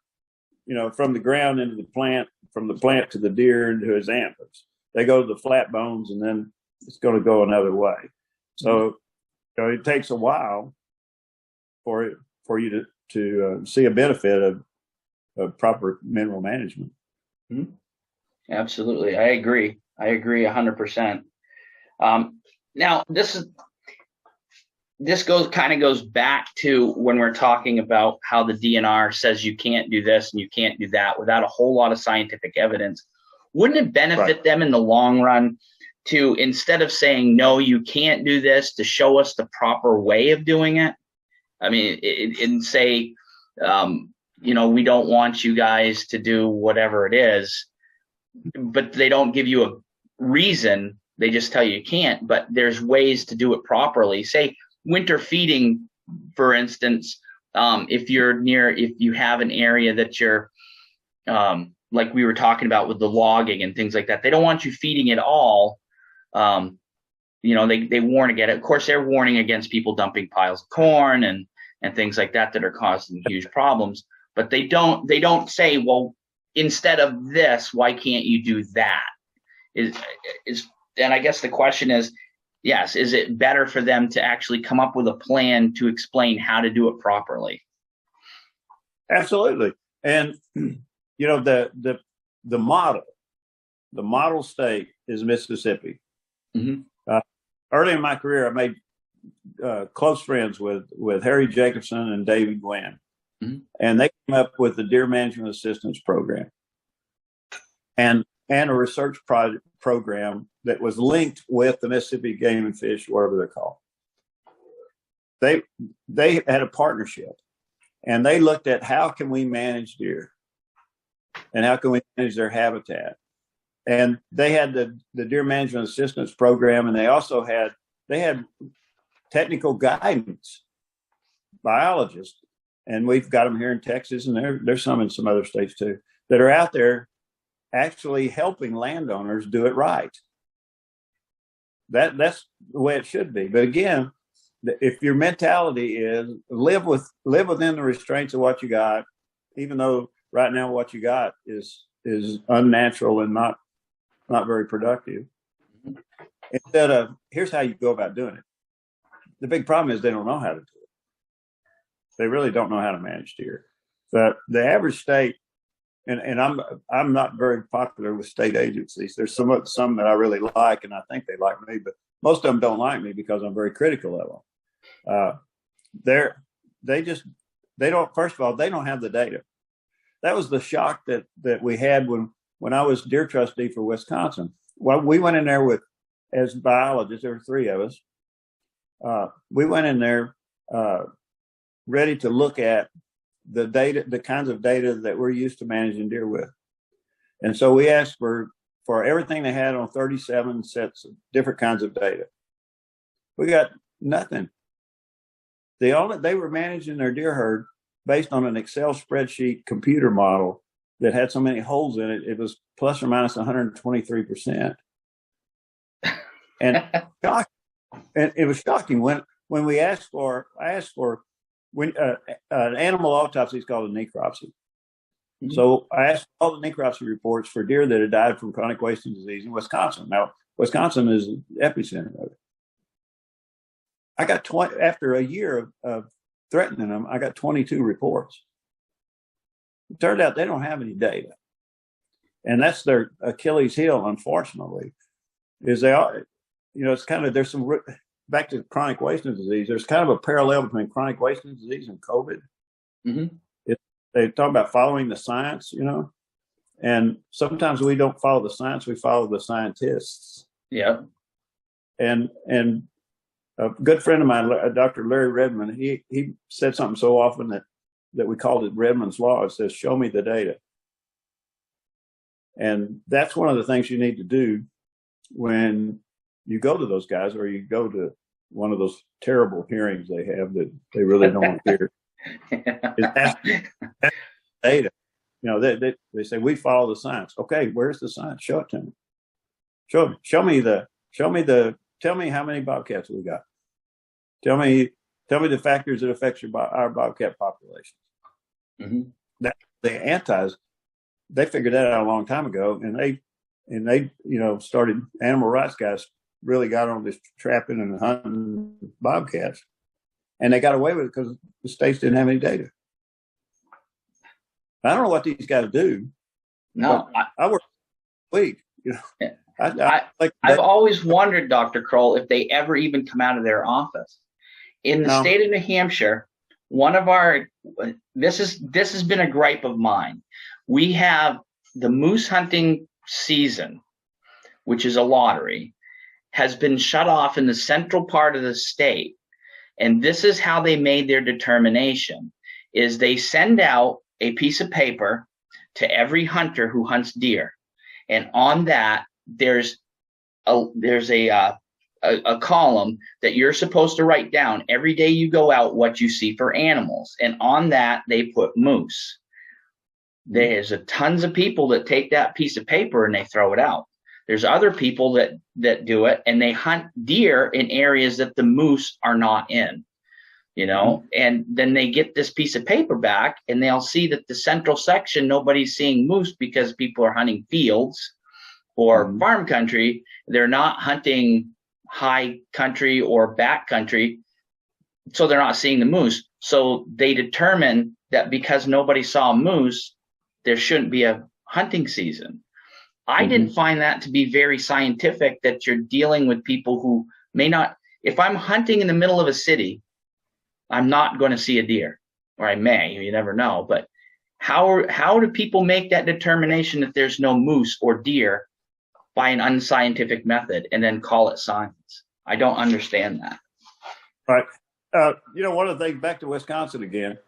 from the ground into the plant, from the plant to the deer into his antlers. They go to the flat bones, and then it's going to go another way. So it takes a while for you to see a benefit of proper mineral management. Absolutely. I agree 100%. Now this goes back to when we're talking about how the DNR says you can't do this and you can't do that without a whole lot of scientific evidence. Wouldn't it benefit them in the long run to, instead of saying, no, you can't do this, to show us the proper way of doing it? I mean, and say, we don't want you guys to do whatever it is, but they don't give you a reason. They just tell you can't, but there's ways to do it properly. Say winter feeding, for instance, if you have an area that you're, like we were talking about with the logging and things like that, they don't want you feeding it all. They warn against it. Of course, they're warning against people dumping piles of corn and things like that are causing huge problems. But they don't say, well, instead of this, why can't you do that? And I guess the question is, yes, is it better for them to actually come up with a plan to explain how to do it properly? Absolutely. And the model state is Mississippi. Early in my career, I made close friends with Harry Jacobson and David Gwynn, and they came up with the Deer Management Assistance Program and a research program that was linked with the Mississippi Game and Fish, whatever they're called. They had a partnership, and they looked at how can we manage deer and how can we manage their habitat. And they had the Deer Management Assistance Program, and they also had technical guidance biologists, and we've got them here in Texas, and there's some in some other states too, that are out there actually helping landowners do it right. That's the way it should be. But again, if your mentality is live within the restraints of what you got, even though right now what you got is unnatural and not very productive, instead of here's how you go about doing it. The big problem is they don't know how to do it. They really don't know how to manage deer. But the average state, and I'm not very popular with state agencies. There's some that I really like, and I think they like me, but most of them don't like me because I'm very critical of them. They don't. First of all, they don't have the data. That was the shock that we had when I was deer trustee for Wisconsin. Well, we went in there as biologists. There were 3 of us. We went in there ready to look at the data, the kinds of data that we're used to managing deer with. And so we asked for everything they had on 37 sets of different kinds of data. We got nothing. They were managing their deer herd based on an Excel spreadsheet computer model that had so many holes in it. It was plus or minus 123%. And it was shocking when I asked for an animal autopsy is called a necropsy. Mm-hmm. So I asked all the necropsy reports for deer that had died from chronic wasting disease in Wisconsin. Now, Wisconsin is the epicenter of it. I got after a year of threatening them, I got 22 reports. It turned out they don't have any data. And that's their Achilles heel, unfortunately, is they are, it's kind of, there's some, back to chronic wasting disease, there's kind of a parallel between chronic wasting disease and COVID. Mm-hmm. They talk about following the science, and sometimes we don't follow the science, we follow the scientists. Yeah. And a good friend of mine, Dr. Larry Redmond, he said something so often that we called it Redmond's Law. It says, show me the data. And that's one of the things you need to do when you go to those guys, or you go to one of those terrible hearings they have that they really don't want to hear. That's data. They say we follow the science. Okay, where's the science? Show it to me. Show me tell me how many bobcats we got. Tell me the factors that affect our bobcat populations. Mm-hmm. That the antis, they figured that out a long time ago, and they started, animal rights guys really got on this trapping and hunting bobcats, and they got away with it because the states didn't have any data. I don't know what these guys do. No, I work a week. I've always wondered, Dr. Kroll, if they ever even come out of their office. In the state of New Hampshire, this has been a gripe of mine. We have the moose hunting season, which is a lottery, has been shut off in the central part of the state. And this is how they made their determination, is they send out a piece of paper to every hunter who hunts deer. And on that, there's a column that you're supposed to write down every day you go out what you see for animals. And on that, they put moose. There's tons of people that take that piece of paper and they throw it out. There's other people that do it, and they hunt deer in areas that the moose are not in, and then they get this piece of paper back and they'll see that the central section, nobody's seeing moose because people are hunting fields or farm country. They're not hunting high country or back country, so they're not seeing the moose. So they determine that because nobody saw moose, there shouldn't be a hunting season. I didn't find that to be very scientific, that you're dealing with people who may not. If I'm hunting in the middle of a city, I'm not going to see a deer, or I may, you never know. But how do people make that determination that there's no moose or deer by an unscientific method and then call it science? I don't understand that. Right. One of the things, back to Wisconsin again,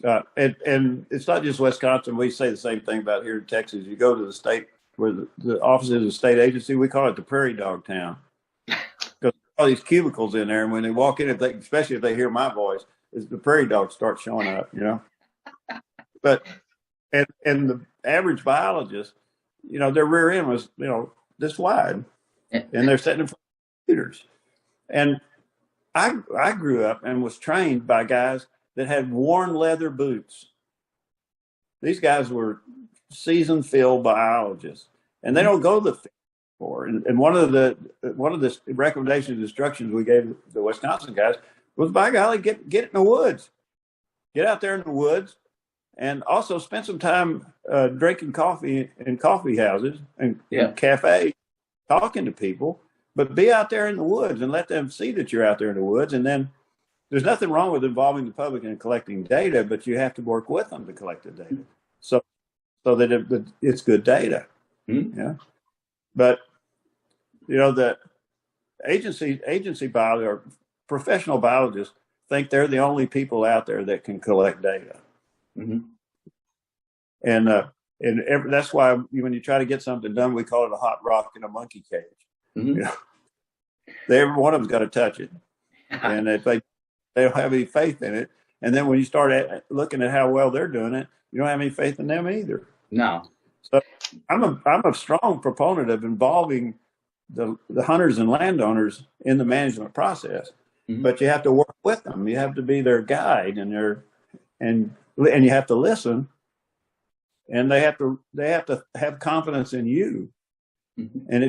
and it's not just Wisconsin. We say the same thing about here in Texas. You go to the state where the office is a state agency, we call it the prairie dog town. Because all these cubicles in there, and when they walk in, especially if they hear my voice, the prairie dogs start showing up, But and the average biologist, their rear end was, this wide, and they're sitting in front of computers. And I grew up and was trained by guys that had worn leather boots. These guys were seasoned field biologists, and they don't go to the field for. And one of the recommendations, instructions we gave the Wisconsin guys was, by golly, get in the woods, get out there in the woods, and also spend some time drinking coffee in coffee houses and cafes, talking to people. But be out there in the woods and let them see that you're out there in the woods. And then there's nothing wrong with involving the public in collecting data, but you have to work with them to collect the data, so that it's good data. Mm-hmm. Yeah. But the agency biologists or professional biologists think they're the only people out there that can collect data. Mm-hmm. And that's why when you try to get something done, we call it a hot rock in a monkey cage. Mm-hmm. Every one of them's got to touch it, and if they don't have any faith in it, and then when you start looking at how well they're doing it, you don't have any faith in them either. No. So I'm a strong proponent of involving the hunters and landowners in the management process, mm-hmm. but you have to work with them. You have to be their guide, and you have to listen, and they have to have confidence in you. Mm-hmm. And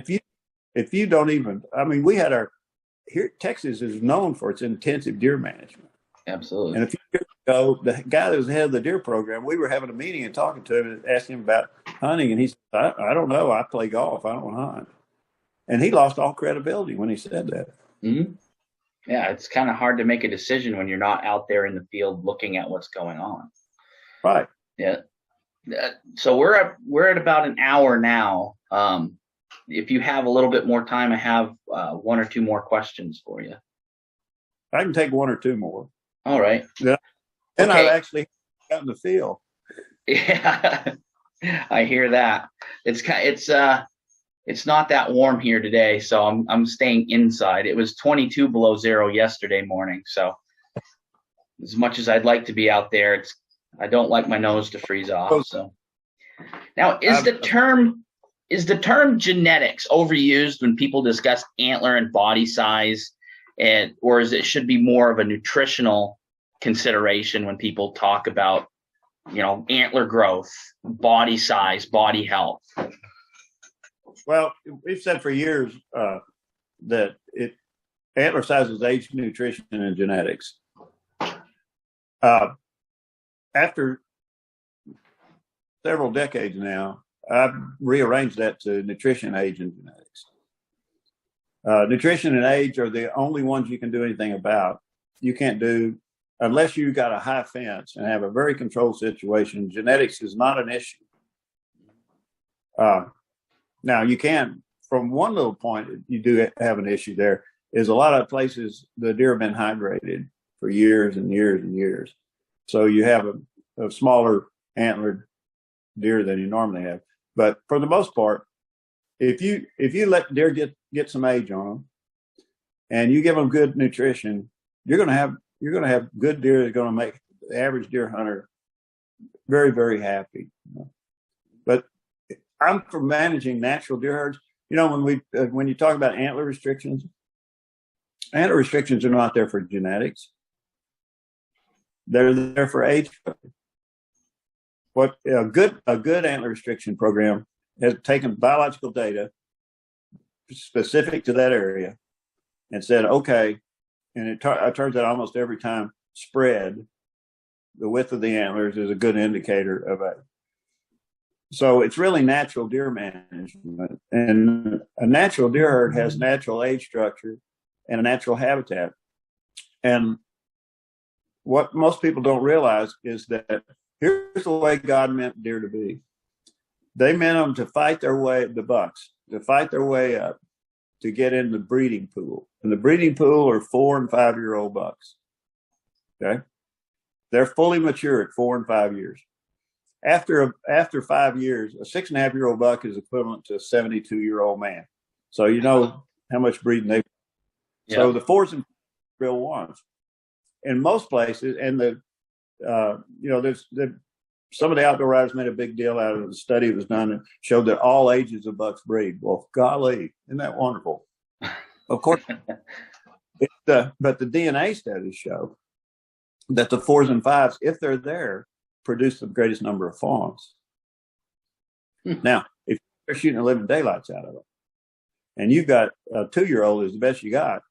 if you don't even, we had here, Texas is known for its intensive deer management. Absolutely. And a few years ago, the guy that was the head of the deer program, we were having a meeting and talking to him and asking him about hunting. And he said, I don't know. I play golf. I don't hunt. And he lost all credibility when he said that. Mm-hmm. Yeah, it's kind of hard to make a decision when you're not out there in the field looking at what's going on. Right. Yeah. So we're at about an hour now. If you have a little bit more time, I have one or two more questions for you. I can take one or two more. All right. Yeah. And okay. I've actually got in the field. Yeah, I hear that. It's not that warm here today, so I'm staying inside. It was 22 below zero yesterday morning, so as much as I'd like to be out there, I don't like my nose to freeze off. So now, is the term genetics overused when people discuss antler and body size, or should be more of a nutritional consideration when people talk about, antler growth, body size, body health? Well, we've said for years that antler size is age, nutrition, and genetics. After several decades now, I've rearranged that to nutrition, age, and genetics. Nutrition and age are the only ones you can do anything about. You can't do, unless you've got a high fence and have a very controlled situation, genetics is not an issue. Now, you can, from one little point, you do have an issue there, is a lot of places the deer have been hydrated for years and years and years. So you have a smaller antlered deer than you normally have. But for the most part, if you let deer get some age on them, and you give them good nutrition, you're going to have good deer that are going to make the average deer hunter very, very happy. But I'm for managing natural deer herds. When you talk about antler restrictions are not there for genetics. They're there for age. What a good antler restriction program has taken biological data specific to that area and said, okay, and it turns out almost every time spread, the width of the antlers is a good indicator of age. So it's really natural deer management, and a natural deer herd has natural age structure and a natural habitat. And what most people don't realize is that here's the way God meant deer to be. They meant them to fight their way, the bucks, to fight their way up to get in the breeding pool. And the breeding pool are 4 and 5 year old bucks. Okay. They're fully mature at 4 and 5 years. After 5 years, a 6.5 year old buck is equivalent to a 72-year-old man. So you know how much breeding they've. Yeah. So the 4s and real ones. In most places, and there's some of the outdoor writers made a big deal out of the study that was done and showed that all ages of bucks breed. Well, golly, isn't that wonderful? Of course, but the DNA studies show that the 4s and 5s, if they're there, produce the greatest number of fawns. Now, if you're shooting the living daylights out of them, and you've got a 2-year-old is the best you got,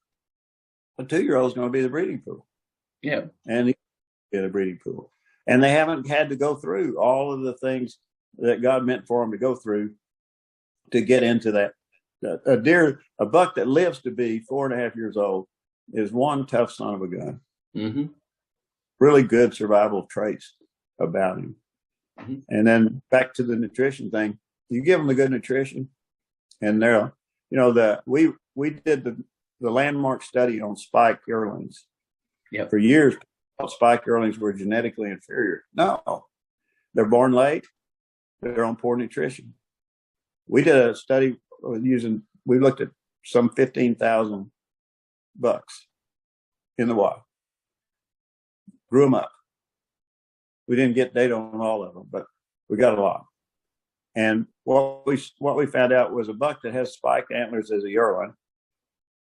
a 2-year-old is going to be the breeding pool. Yeah. And he's in a breeding pool. And they haven't had to go through all of the things that God meant for them to go through to get into that. A buck that lives to be 4.5 years old is one tough son of a gun. Mm-hmm. Really good survival traits about him. Mm-hmm. And then back to the nutrition thing, you give them the good nutrition, and they're, we did the landmark study on spike yearlings. Yep. For years, spike yearlings were genetically inferior. No, they're born late. They're on poor nutrition. We did a study we looked at some 15,000 bucks in the wild. Grew them up. We didn't get data on all of them, but we got a lot. And what we found out was a buck that has spiked antlers as a yearling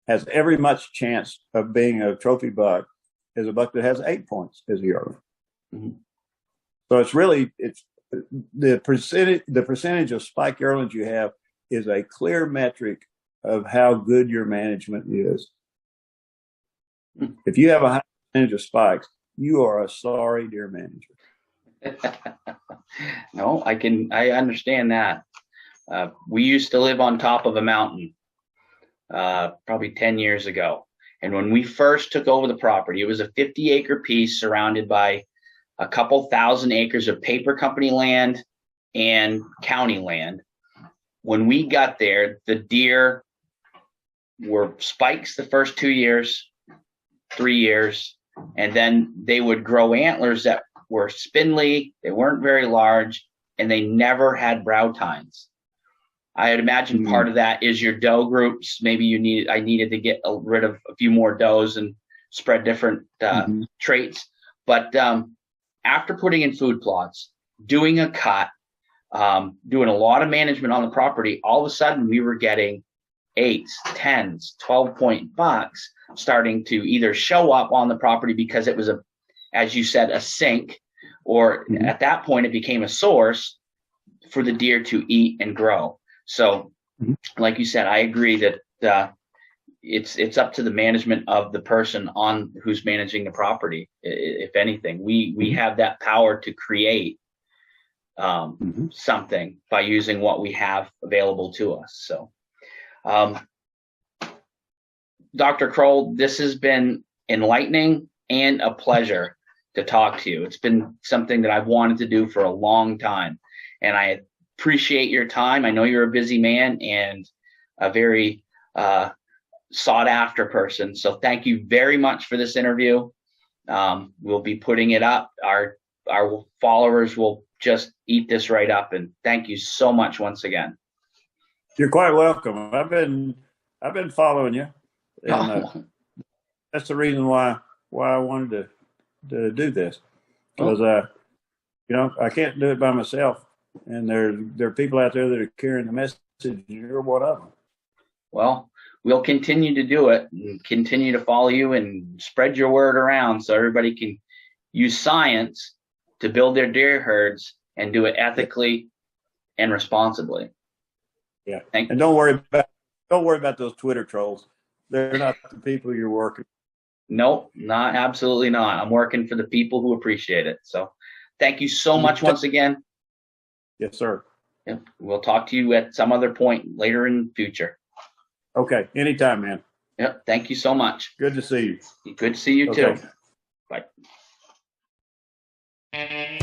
has every much chance of being a trophy buck as a buck that has 8 points as a yearling. Mm-hmm. So it's the percentage of spike yearlings you have is a clear metric of how good your management is. Mm-hmm. If you have a high percentage of spikes, you are a sorry deer manager. No, I understand that. We used to live on top of a mountain probably 10 years ago. And when we first took over the property, it was a 50-acre piece surrounded by a couple thousand acres of paper company land and county land. When we got there, the deer were spikes the first 2 years, 3 years, and then they would grow antlers that were spindly, they weren't very large, and they never had brow tines. I would imagine part of that is your doe groups. Maybe I needed to get rid of a few more does and spread different traits. But after putting in food plots, doing a cut, doing a lot of management on the property, all of a sudden we were getting 8s, 10s, 12-point bucks starting to either show up on the property because it was as you said, a sink, or at that point it became a source for the deer to eat and grow. So, like you said, I agree that it's up to the management of the person who's managing the property. If anything, we have that power to create something by using what we have available to us. So, Dr. Kroll, this has been enlightening and a pleasure to talk to you. It's been something that I've wanted to do for a long time, and I appreciate your time. I know you're a busy man and a very sought after person. So thank you very much for this interview. We'll be putting it up. Our followers will just eat this right up. And thank you so much once again. You're quite welcome. I've been following you. And, that's the reason why I wanted to do this, because I can't do it by myself. And there are people out there that are carrying the message. You're one of them. Well, we'll continue to do it and continue to follow you and spread your word around so everybody can use science to build their deer herds and do it ethically and responsibly. Yeah. And don't worry about those Twitter trolls. They're not the people you're working. Nope, absolutely not. I'm working for the people who appreciate it. So thank you so much once again. Yes, sir. Yep. We'll talk to you at some other point later in the future. Okay. Anytime, man. Yep. Thank you so much. Good to see you. Good to see you too. Okay. Bye.